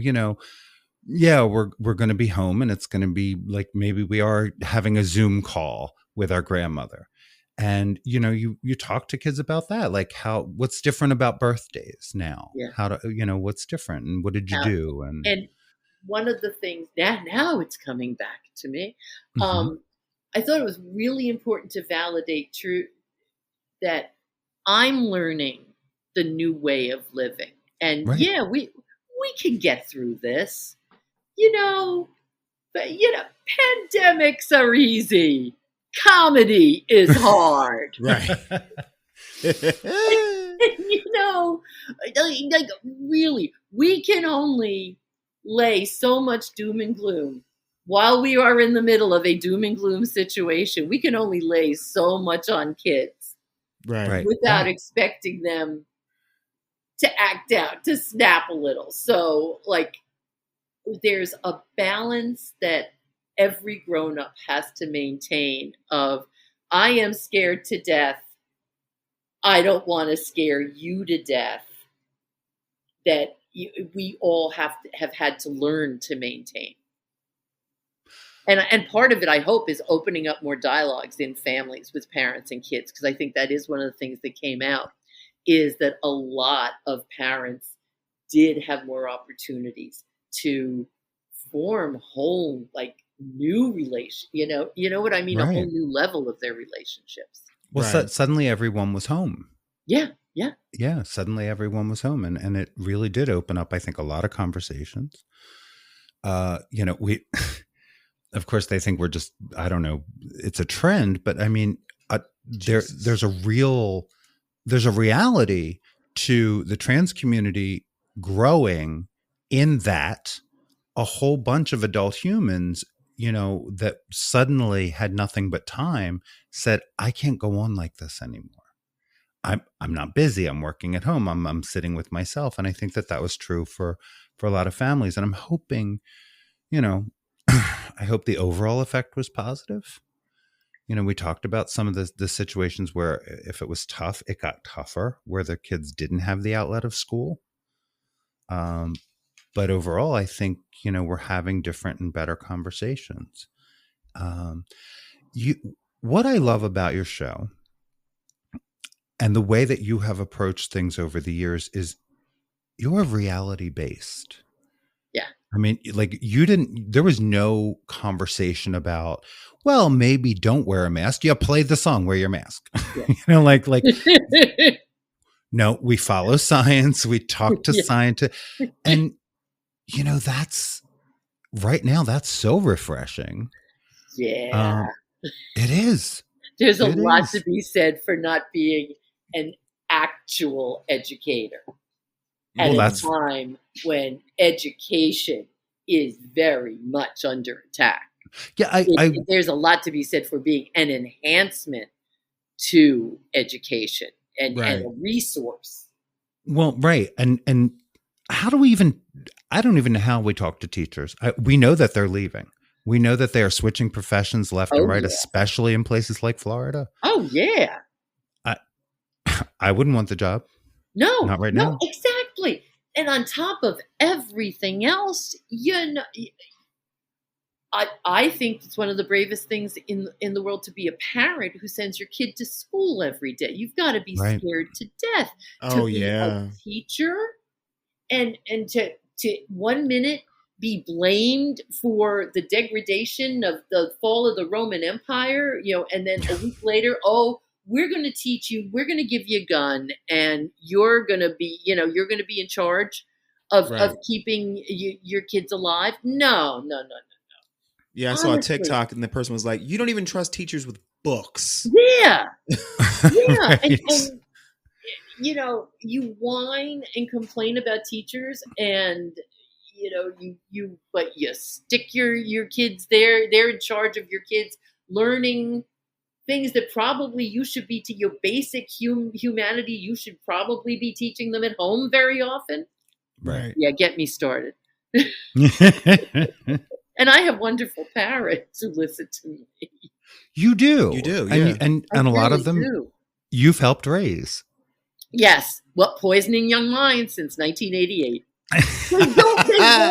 we're going to be home and it's going to be like, maybe we are having a Zoom call with our grandmother. And, you talk to kids about that, like what's different about birthdays now? Yeah. What's different and what did you do? And one of the things now it's coming back to me. I thought it was really important to validate that I'm learning the new way of living. And we can get through this, but pandemics are easy. Comedy is hard. Right. Like really, we can only lay so much doom and gloom while we are in the middle of a doom and gloom situation. We can only lay so much on kids, right, without expecting them to act out, to snap a little. So, like, there's a balance that every grown-up has to maintain of, I am scared to death. I don't want to scare you to death. That we all have had to learn to maintain. And part of it, I hope, is opening up more dialogues in families with parents and kids, because I think that is one of the things that came out, is that a lot of parents did have more opportunities to form whole, like, new relation. You know what I mean? Right. A whole new level of their relationships. Well, suddenly everyone was home. Yeah. Suddenly everyone was home, and it really did open up, I think, a lot of conversations. We, of course, they think we're just, I don't know, it's a trend, but I mean, there's a reality to the trans community growing in that, a whole bunch of adult humans, that suddenly had nothing but time, said, I can't go on like this anymore. I'm not busy. I'm working at home. I'm sitting with myself. And I think that was true for a lot of families. And I'm hoping, I hope the overall effect was positive. We talked about some of the situations where if it was tough, it got tougher, where the kids didn't have the outlet of school. But overall, I think, we're having different and better conversations. What I love about your show and the way that you have approached things over the years is you're reality based. Yeah. I mean, like there was no conversation about, well, maybe don't wear a mask. You played the song, wear your mask. Yeah. like, no, we follow science. We talk to scientists. And, that's right now, that's so refreshing. Yeah. It is. There's a lot to be said for not being an actual educator at a time when education is very much under attack. Yeah, there's a lot to be said for being an enhancement to education and a resource. Well, right. And how do we I don't even know how we talk to teachers. We know that they're leaving. We know that they are switching professions left and right, especially in places like Florida. Oh, yeah. I wouldn't want the job. No. Not right now. Exactly. And on top of everything else, I think it's one of the bravest things in the world to be a parent who sends your kid to school every day. You've got to be scared to death. Oh, to be a teacher and to 1 minute be blamed for the degradation of the fall of the Roman Empire, and then a week later, we're going to teach you, we're going to give you a gun, and you're going to be in charge of keeping your kids alive. No. Yeah, I saw a TikTok and the person was like, you don't even trust teachers with books. Yeah. Yeah. And you whine and complain about teachers and but you stick your kids there. They're in charge of your kids learning things that probably you should be to your basic humanity. You should probably be teaching them at home very often. Right. Yeah. Get me started. And I have wonderful parents who listen to me. You do. Yeah. And a lot of them you've helped raise. Yes. Well, poisoning young minds since 1988. They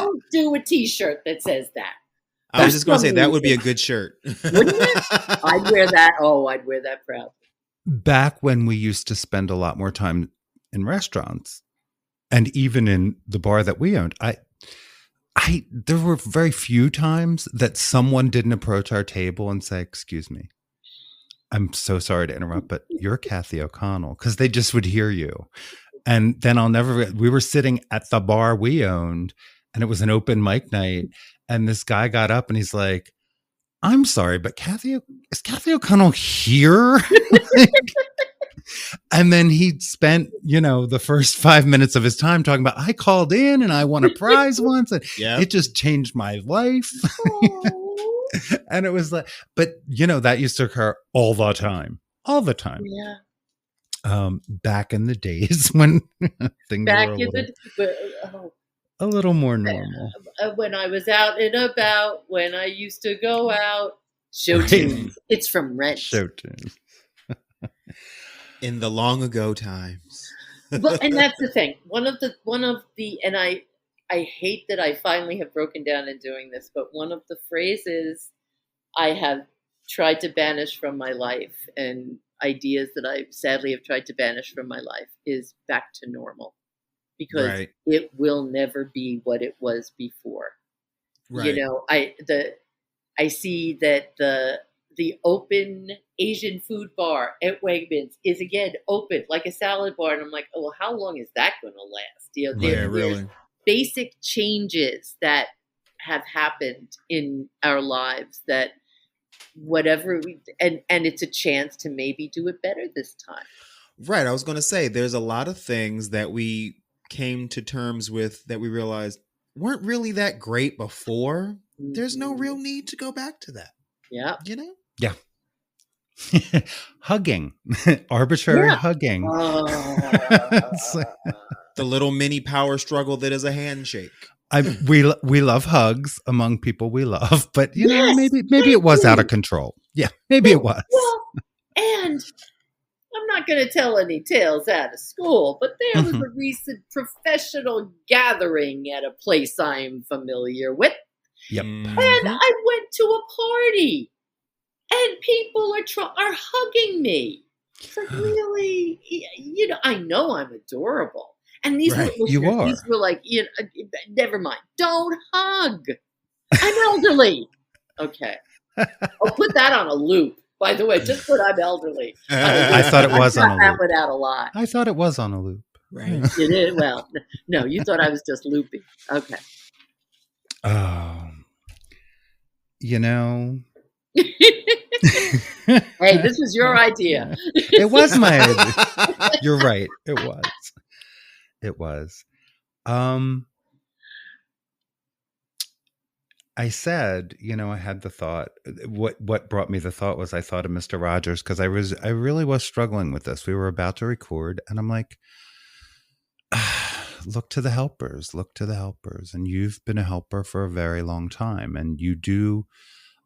won't do a T-shirt that says that. I was just going to say that would be a good shirt. Wouldn't it? I'd wear that. Oh, I'd wear that proudly. Back when we used to spend a lot more time in restaurants and even in the bar that we owned, there were very few times that someone didn't approach our table and say, excuse me, I'm so sorry to interrupt, but you're Kathy O'Connell, because they just would hear you. And then we were sitting at the bar we owned and it was an open mic night. And this guy got up and he's like, I'm sorry, but is Kathy O'Connell here? And then he spent, the first 5 minutes of his time talking about, I called in and I won a prize once. And it just changed my life. And it was like, but that used to occur all the time. Yeah. Back in the days when things were a little more normal. When I was out and about, when I used to go out, show tunes. It's from Rent. Show tunes. In the long ago times. But and that's the thing. One of the and I hate that I finally have broken down in doing this, but one of the phrases I have tried to banish from my life and ideas that I sadly have tried to banish from my life is back to normal, because it will never be what it was before. Right. I see that the open Asian food bar at Wegmans is again open like a salad bar, and I'm like, oh, well, how long is that going to last? There's basic changes that have happened in our lives that and it's a chance to maybe do it better this time. Right. I was going to say there's a lot of things that we came to terms with that we realized weren't really that great before, there's no real need to go back to that. Yeah. You know? Yeah. Hugging, arbitrary hugging. It's like- The little mini power struggle that is a handshake. we love hugs among people we love, but you know, Yes, maybe it was out of control. Yeah, maybe it was. Well, and I'm not going to tell any tales out of school, but there was a recent professional gathering at a place I'm familiar with. Yep. And I went to a party, and people are hugging me. It's like, really? You know, I know I'm adorable. And these Right. You are. These were like, you know, never mind. Don't hug. I'm elderly. Okay. I'll put that on a loop. By the way, just put I'm elderly. I thought it was on a that loop. one out a lot. I thought it was on a loop. Right. It is. Well, no, you thought I was just looping. Okay. Oh, you know. Hey, this was your idea. It was my idea. You're right. It was. It was. I said, you know, I had the thought. What brought me the thought was I thought of Mr. Rogers because I really was struggling with this. We were about to record, and I'm like, look to the helpers, and you've been a helper for a very long time, and you do,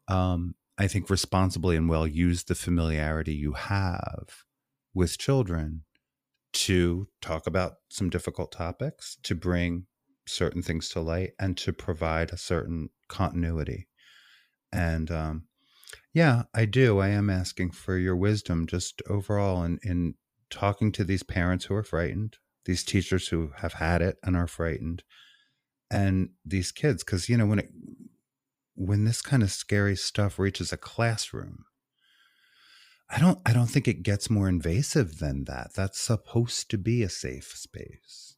I think, responsibly and well use the familiarity you have with children to talk about some difficult topics, to bring certain things to light, and to provide a certain continuity. And yeah, I do. I am asking for your wisdom just overall in talking to these parents who are frightened, these teachers who have had it and are frightened, and these kids. Because, you know, when this kind of scary stuff reaches a classroom, I don't think it gets more invasive than that. That's supposed to be a safe space.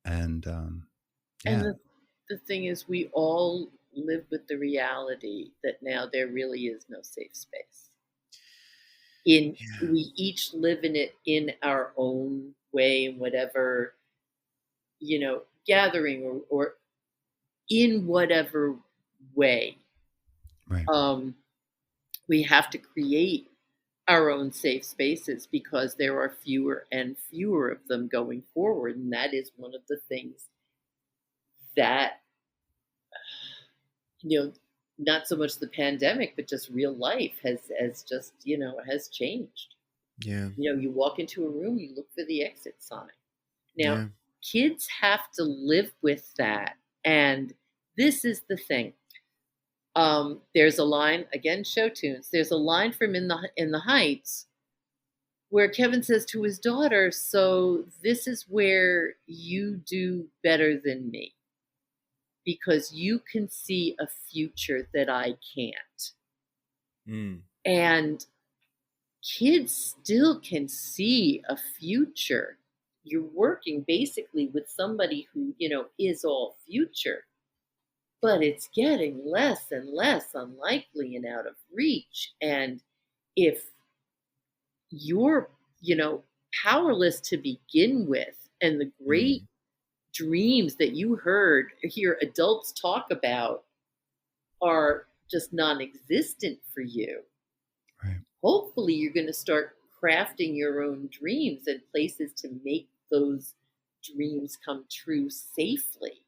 And yeah. And the thing is, we all live with the reality that now there really is no safe space. We each live in it in our own way, in whatever, you know, gathering or in whatever way. Right. We have to create our own safe spaces because there are fewer and fewer of them going forward. And that is one of the things that, you know, not so much the pandemic, but just real life has just, you know, has changed. Yeah. You know, you walk into a room, you look for the exit sign. Now, kids have to live with that. And this is the thing. There's a line, again, show tunes. There's a line from In the Heights where Kevin says to his daughter, so this is where you do better than me because you can see a future that I can't. And kids still can see a future. You're working basically with somebody who, you know, is all future. But it's getting less and less unlikely and out of reach. And if you're, you know, powerless to begin with, and the great dreams that you hear adults talk about are just non-existent for you, right. Hopefully you're going to start crafting your own dreams and places to make those dreams come true safely.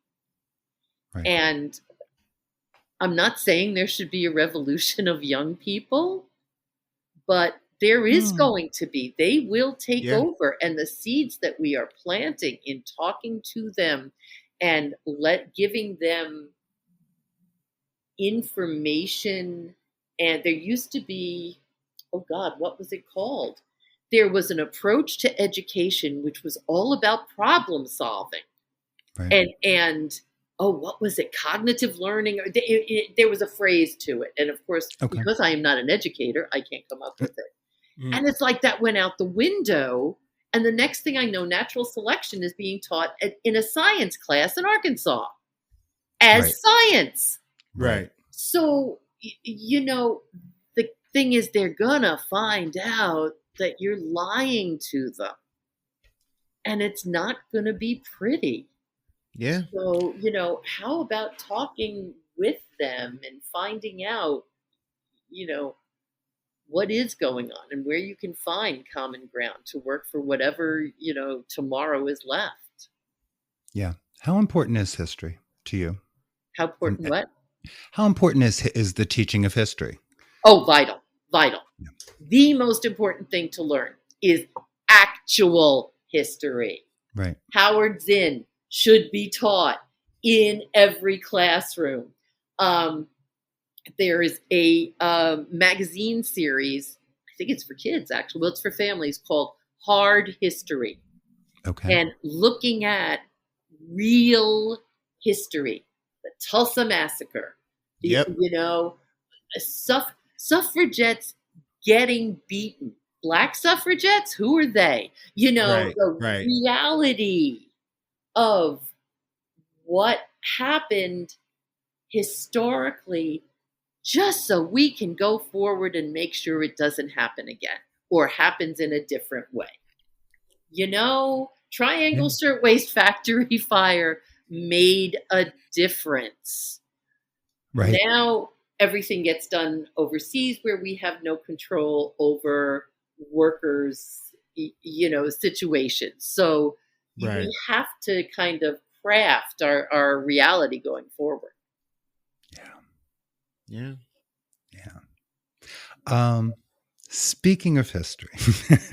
Right. And I'm not saying there should be a revolution of young people, but there is going to be. They will take over. And the seeds that we are planting in talking to them and giving them information. And there used to be, oh God, what was it called? There was an approach to education which was all about problem solving. Right. And what was it? Cognitive learning? There was a phrase to it. And of course, because I am not an educator, I can't come up with it. And it's like that went out the window. And the next thing I know, natural selection is being taught in a science class in Arkansas as science. Right. So, you know, the thing is they're going to find out that you're lying to them. And it's not going to be pretty. Yeah. So, how about talking with them and finding out, you know, what is going on and where you can find common ground to work for whatever, tomorrow is left. Yeah. How important is history to you? How And important what? how important is the teaching of history? Oh, vital, vital. Yeah. The most important thing to learn is actual history. Right. Howard Zinn should be taught in every classroom. There is a magazine series, I think it's for kids actually, well, it's for families, called Hard History. Okay. And looking at real history, the Tulsa Massacre, Yep. Suffragettes getting beaten. Black suffragettes, who are they? Right. The Right. reality of what happened historically, just so we can go forward and make sure it doesn't happen again or happens in a different way. Triangle Shirtwaist Factory fire made a difference. Right. Now everything gets done overseas where we have no control over workers, situations. So Right. we have to kind of craft our reality going forward. Yeah. Speaking of history,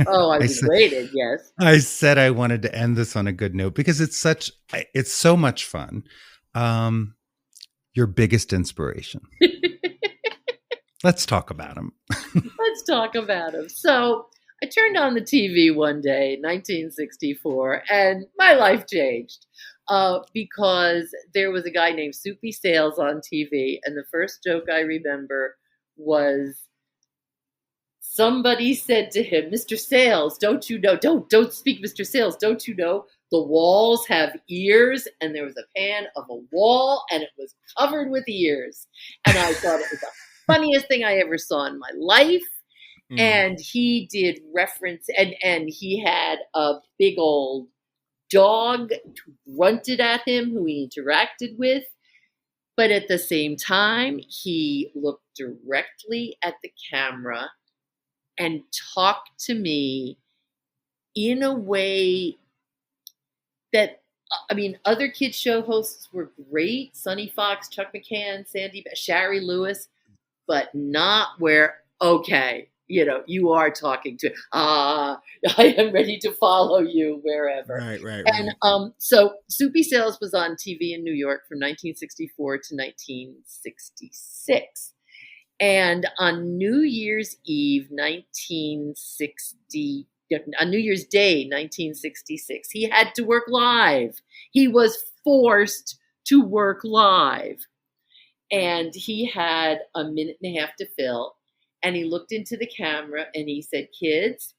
Oh, I was waiting. Yes. I said I wanted to end this on a good note because it's so much fun. Your biggest inspiration. Let's talk about him. Let's talk about him. So I turned on the TV one day, 1964, and my life changed because there was a guy named Soupy Sales on TV, and the first joke I remember was somebody said to him, "Mr. Sales, don't you know? Don't speak, Mr. Sales. Don't you know the walls have ears?" And there was a pan of a wall, and it was covered with ears. And I thought it was the funniest thing I ever saw in my life. And he did reference, and he had a big old dog who grunted at him, who he interacted with. But at the same time, he looked directly at the camera and talked to me in a way that, other kids show hosts were great. Sonny Fox, Chuck McCann, Shari Lewis, but not where, okay, you are talking to, I am ready to follow you wherever. Right. And so Soupy Sales was on TV in New York from 1964 to 1966. And on New Year's Eve, on New Year's Day, 1966, he had to work live. He was forced to work live. And he had a minute and a half to fill. And he looked into the camera and he said, "Kids,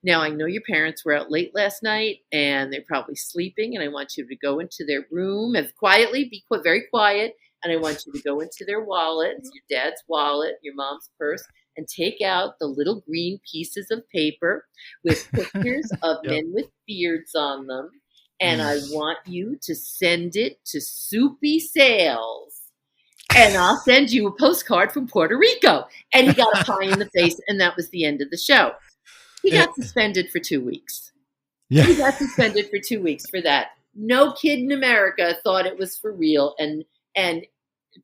now I know your parents were out late last night and they're probably sleeping. And I want you to go into their room and quietly, be very quiet. And I want you to go into their wallets, your dad's wallet, your mom's purse, and take out the little green pieces of paper with pictures of men with beards on them. And I want you to send it to Soupy Sales. And I'll send you a postcard from Puerto Rico." And he got a pie in the face, and that was the end of the show. He got suspended for 2 weeks. Yeah. He got suspended for 2 weeks for that. No kid in America thought it was for real. And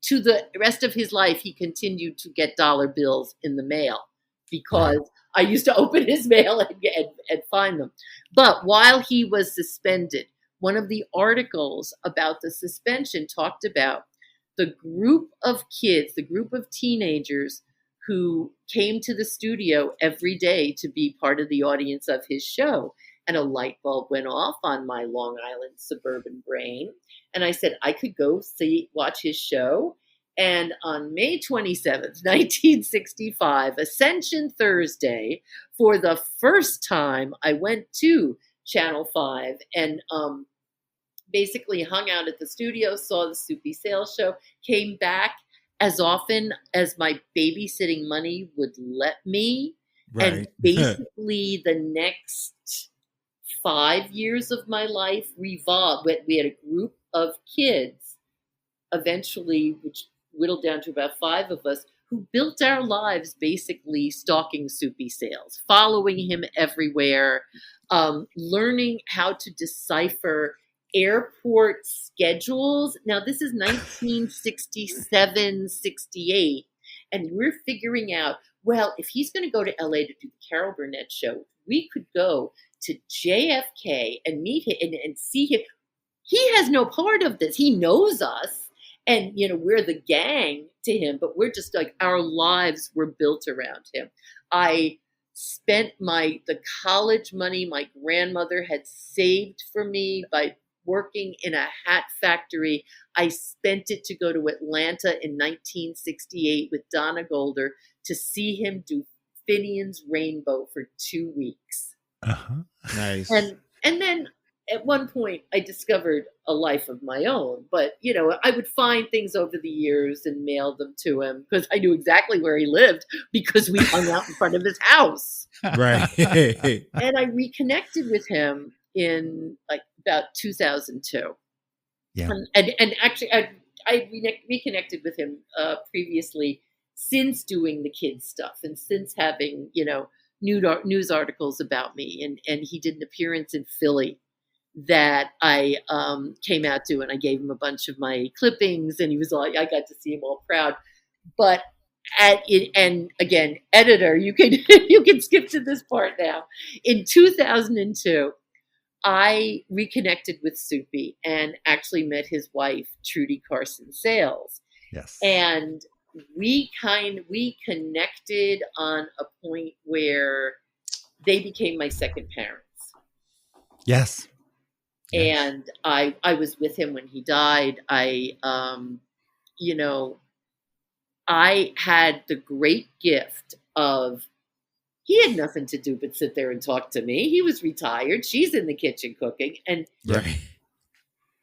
to the rest of his life, he continued to get dollar bills in the mail because I used to open his mail and find them. But while he was suspended, one of the articles about the suspension talked about the group of kids, the group of teenagers who came to the studio every day to be part of the audience of his show. And a light bulb went off on my Long Island suburban brain. And I said, I could go watch his show. And on May 27th, 1965, Ascension Thursday, for the first time, I went to Channel 5 and basically hung out at the studio, saw the Soupy Sales show, came back as often as my babysitting money would let me. Right. And basically the next 5 years of my life revolved. We had a group of kids, eventually, which whittled down to about 5 of us, who built our lives basically stalking Soupy sales, following him everywhere, learning how to decipher airport schedules. Now, this is 1967, 68, and we're figuring out, well, if he's going to go to LA to do the Carol Burnett show, we could go to JFK and meet him and see him. He has no part of this. He knows us. And, we're the gang to him, but we're just like, our lives were built around him. I spent the college money my grandmother had saved for me by working in a hat factory. I spent it to go to Atlanta in 1968 with Donna Golder to see him do Finian's Rainbow for 2 weeks. Uh-huh. Nice. And then at one point I discovered a life of my own, but I would find things over the years and mail them to him because I knew exactly where he lived because we hung out in front of his house. Right. And I reconnected with him in about 2002. Yeah. And actually I reconnected with him previously since doing the kids stuff and since having, news articles about me. And he did an appearance in Philly that I came out to, and I gave him a bunch of my clippings, and he was like, I got to see him all proud. But and again, editor, you can you can skip to this part now. In 2002, I reconnected with Soupy and actually met his wife, Trudy Carson Sales. Yes. And we connected on a point where they became my second parents. Yes. And I was with him when he died. I had the great gift of, he had nothing to do but sit there and talk to me. He was retired. She's in the kitchen cooking. And Right.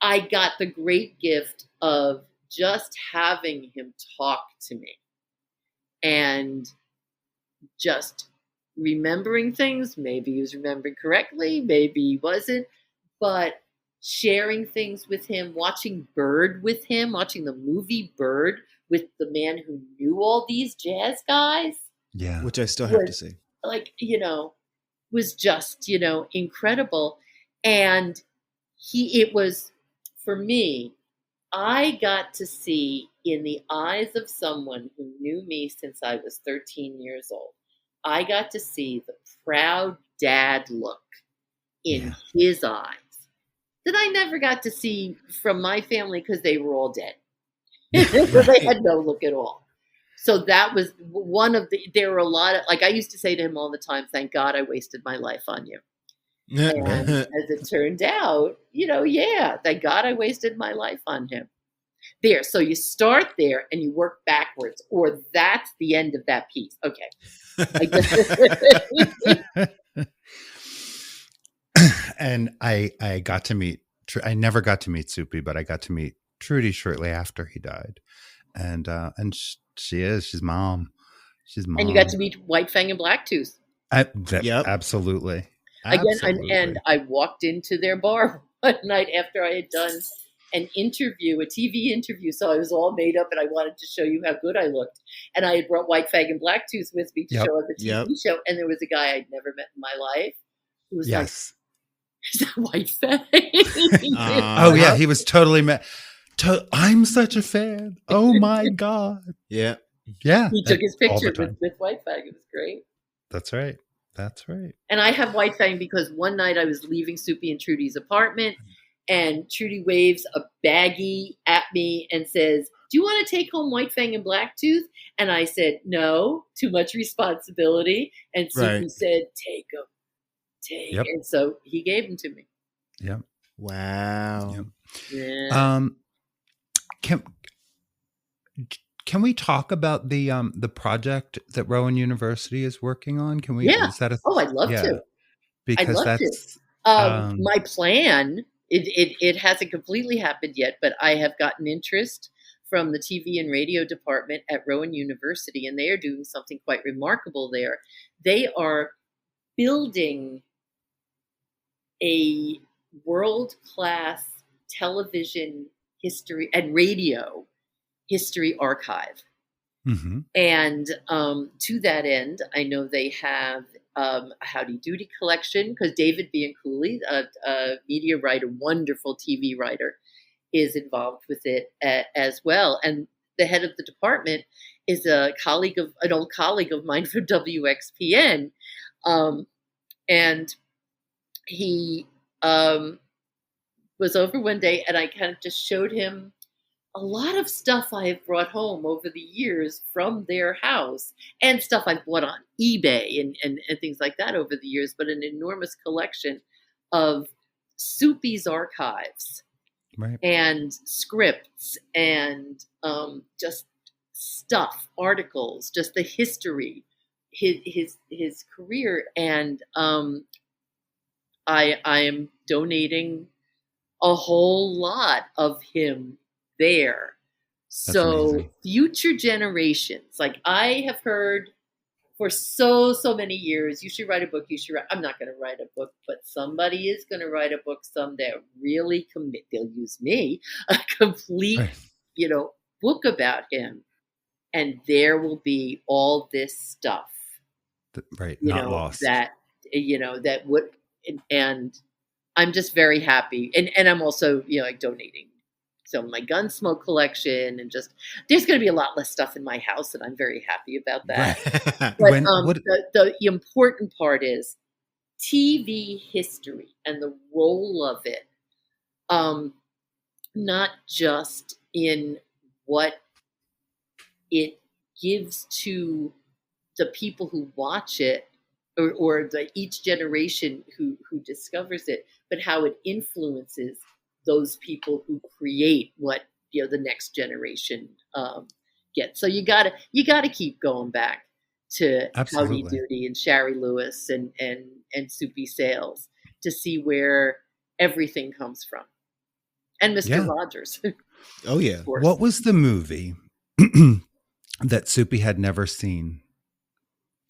I got the great gift of just having him talk to me and just remembering things. Maybe he was remembering correctly, maybe he wasn't, but sharing things with him, watching Bird with him, watching the movie Bird with the man who knew all these jazz guys. Yeah. Which I still have to see. Was just, incredible. And it was, for me, I got to see in the eyes of someone who knew me since I was 13 years old, I got to see the proud dad look in his eyes that I never got to see from my family because they were all dead. They had no look at all. So that was there were a lot of, I used to say to him all the time, thank God I wasted my life on you. And as it turned out, thank God I wasted my life on him. There. So you start there and you work backwards, or that's the end of that piece. Okay. And I got to meet, I never got to meet Soupy, but I got to meet Trudy shortly after he died. And she's mom. She's mom. And you got to meet White Fang and Blacktooth. Yep. Absolutely. Again, and I walked into their bar one night after I had done an interview, a TV interview. So I was all made up and I wanted to show you how good I looked. And I had brought White Fang and Blacktooth with me to show on the TV show. And there was a guy I'd never met in my life who was like, is that White Fang? Oh, yeah. He was totally I'm such a fan. Oh, my God. Yeah. Yeah. He took his picture with White Fang. It was great. That's right. That's right. And I have White Fang because one night I was leaving Soupy and Trudy's apartment, and Trudy waves a baggie at me and says, do you want to take home White Fang and Blacktooth? And I said, no, too much responsibility. And Soupy said, take them. Yep. And so he gave them to me. Yep. Wow. Yep. Yeah. Can we talk about the project that Rowan University is working on? Can we? Yeah. Is that I'd love to. Because that's my plan. It hasn't completely happened yet, but I have gotten interest from the TV and radio department at Rowan University, and they are doing something quite remarkable there. They are building a world-class television history and radio history archive. Mm-hmm. And to that end, I know they have a Howdy Doody collection, because David Bianculli, a media writer, wonderful TV writer, is involved with it as well. And the head of the department is an old colleague of mine from WXPN. And he was over one day, and I kind of just showed him a lot of stuff I have brought home over the years from their house, and stuff I've bought on eBay and things like that over the years, but an enormous collection of Soupy's archives, Right. and scripts, and just stuff, articles, just the history, his career. And I am donating a whole lot of him there. So amazing. future generations, like I have heard for so many years, you should write a book, I'm not going to write a book, but somebody is going to write a book someday, really commit, they'll use me, a complete, Right. book about him. And there will be all this stuff, Right. Not lost. that would, and I'm just very happy. And I'm also, like donating some of my Gunsmoke collection, and just, there's going to be a lot less stuff in my house, and I'm very happy about that. Right. But the important part is TV history and the role of it, not just in what it gives to the people who watch it, or each generation who discovers it, but how it influences those people who create what the next generation gets. So you gotta keep going back to Absolutely. Howdy Doody and Shari Lewis and Soupy Sales to see where everything comes from, and Mr. Yeah. Rogers. Oh yeah. Of course. What was the movie that Soupy had never seen?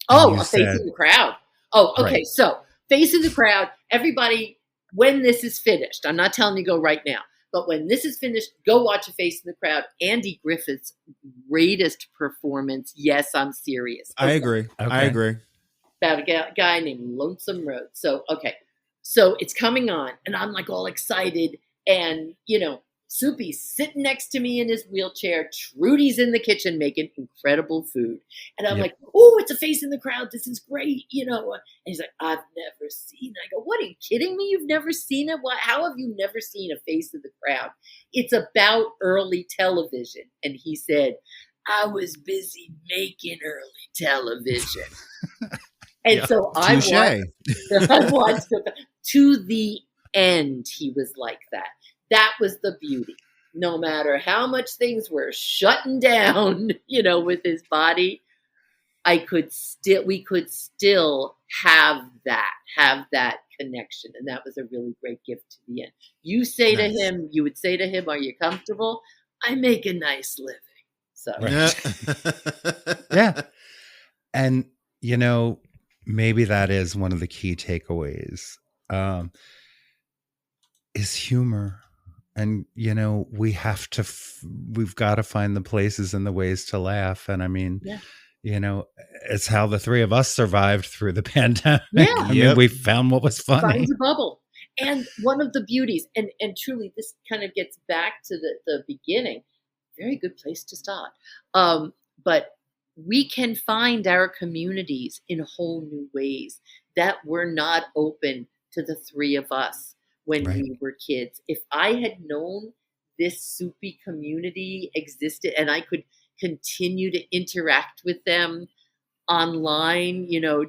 Oh, Facing the Crowd. Oh, okay. Right. So Facing the Crowd, everybody, when this is finished, I'm not telling you go right now, but when this is finished, go watch A Face in the Crowd. Andy Griffith's greatest performance. Yes, I'm serious. I agree. I agree. About a guy named Lonesome Road. So, okay. So it's coming on, and I'm like all excited, and, Soupy's sitting next to me in his wheelchair. Trudy's in the kitchen making incredible food. And I'm like, oh, it's A Face in the Crowd. This is great, And he's like, I've never seen it. I go, what, are you kidding me? You've never seen it? How have you never seen A Face in the Crowd? It's about early television. And he said, I was busy making early television. And so I watched to the end. He was like that. That was the beauty. No matter how much things were shutting down, with his body, we could still have that connection. And that was a really great gift to the end. You would say to him, are you comfortable? I make a nice living. So, Right. Yeah. And, maybe that is one of the key takeaways, is humor. And, we've got to find the places and the ways to laugh. And I mean, it's how the three of us survived through the pandemic. Yeah. I mean, we found what was funny. Find a bubble. And one of the beauties, and truly this kind of gets back to the beginning, very good place to start. But we can find our communities in whole new ways that were not open to the three of us when we were kids. If I had known this Soupy community existed and I could continue to interact with them online,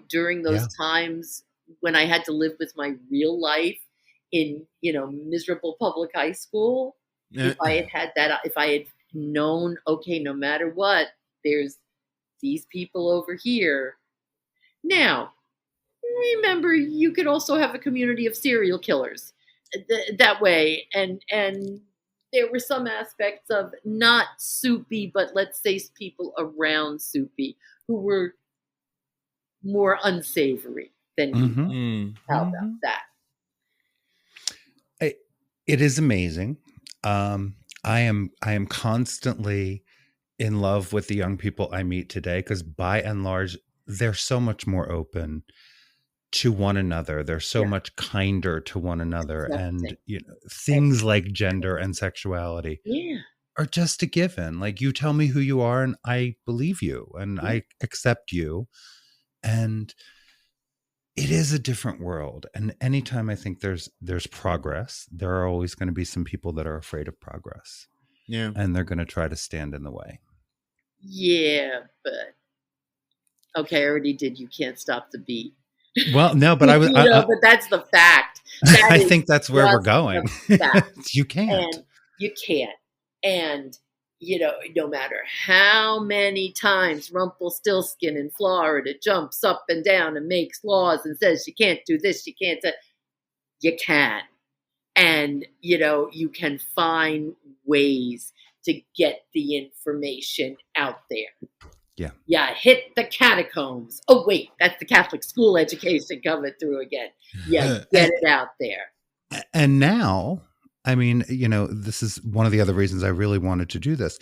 during those times when I had to live with my real life in, miserable public high school, if I had known, okay, no matter what, there's these people over here. Now, remember, you could also have a community of serial killers that way. And there were some aspects of not Soupy, but let's say people around Soupy who were more unsavory than he. How about that? It is amazing. I am constantly in love with the young people I meet today, because by and large, they're so much more open to one another. They're so much kinder to one another. And things like gender and sexuality are just a given. Like, you tell me who you are and I believe you and I accept you. And it is a different world. And anytime I think there's progress, there are always going to be some people that are afraid of progress. Yeah. And they're going to try to stand in the way. Yeah, but okay, I already did. You can't stop the beat. Well, no, but but that's the fact. I think that's where we're going. You can't. And you can't. And, no matter how many times Rumpelstiltskin in Florida jumps up and down and makes laws and says, you can't do this, you can't do, you can. And, you can find ways to get the information out there. Yeah. Yeah, hit the catacombs. Oh, wait, that's the Catholic school education coming through again. Yeah, get it out there. And now, I mean, this is one of the other reasons I really wanted to do this.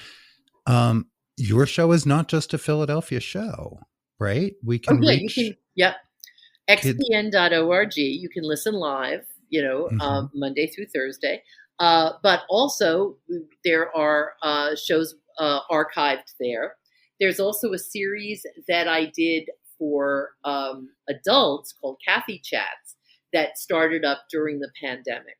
Your show is not just a Philadelphia show, right? We can reach. XPN.org. You can listen live, Monday through Thursday. But also there are shows archived there. There's also a series that I did for adults called Kathy Chats that started up during the pandemic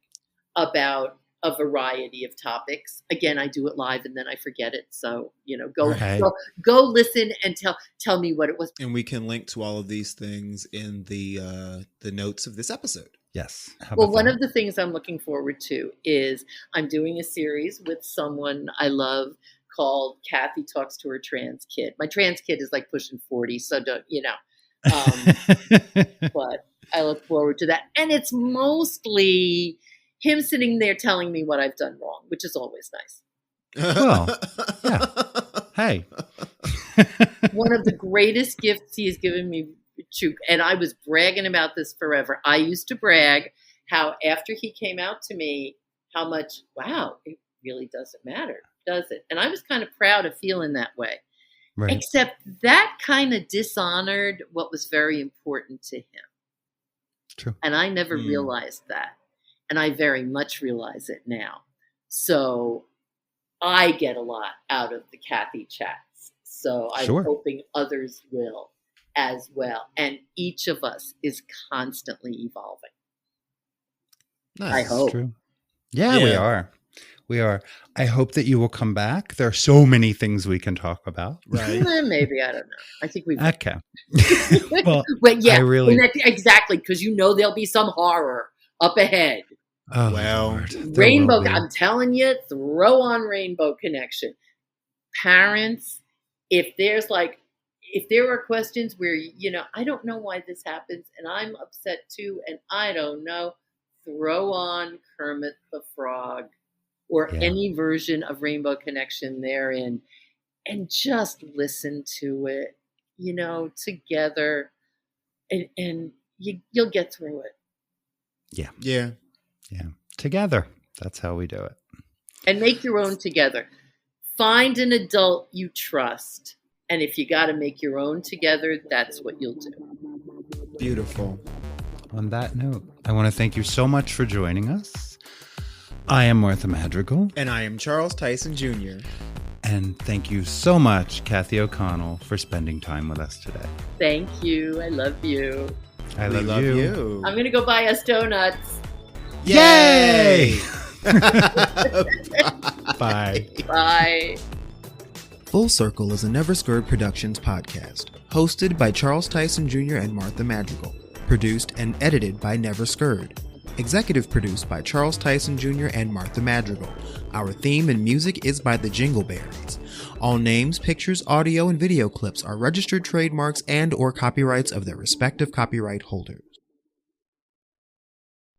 about a variety of topics. Again, I do it live and then I forget it. So, go listen and tell me what it was. And we can link to all of these things in the notes of this episode. Yes. Well, one of the things I'm looking forward to is I'm doing a series with someone I love called Kathy Talks to Her Trans Kid. My trans kid is like pushing 40, so don't, but I look forward to that. And it's mostly him sitting there telling me what I've done wrong, which is always nice. Well, yeah. Hey. One of the greatest gifts he has given me, and I was bragging about this forever. I used to brag how after he came out to me, how much, wow, it really doesn't matter, does it? And I was kind of proud of feeling that way. Right. Except that kind of dishonored what was very important to him. True. And I never realized that. And I very much realize it now. So I get a lot out of the Kathy Chats. So I'm hoping others will as well. And each of us is constantly evolving. Nice. I hope. True. Yeah, we are. We are. I hope that you will come back. There are so many things we can talk about. Right. Maybe. I don't know. I think we've. Okay. Well, yeah, exactly. Because there'll be some horror up ahead. Oh, well, Rainbow. I'm telling you, throw on Rainbow Connection. Parents, if there are questions where, I don't know why this happens and I'm upset too and I don't know, throw on Kermit the Frog or any version of Rainbow Connection therein and just listen to it, together and you'll get through it. Yeah. Yeah. Yeah. Together. That's how we do it. And make your own together. Find an adult you trust. And if you got to make your own together, that's what you'll do. Beautiful. On that note, I want to thank you so much for joining us. I am Martha Madrigal. And I am Charles Tyson Jr. And thank you so much, Kathy O'Connell, for spending time with us today. Thank you. I love you. I love you. I'm going to go buy us donuts. Yay! Bye. Bye. Full Circle is a Never Scared Productions podcast, hosted by Charles Tyson Jr. and Martha Madrigal, produced and edited by Never Scared, executive produced by Charles Tyson Jr. and Martha Madrigal. Our theme and music is by the Jingleberries. All names, pictures, audio, and video clips are registered trademarks and/or copyrights of their respective copyright holders.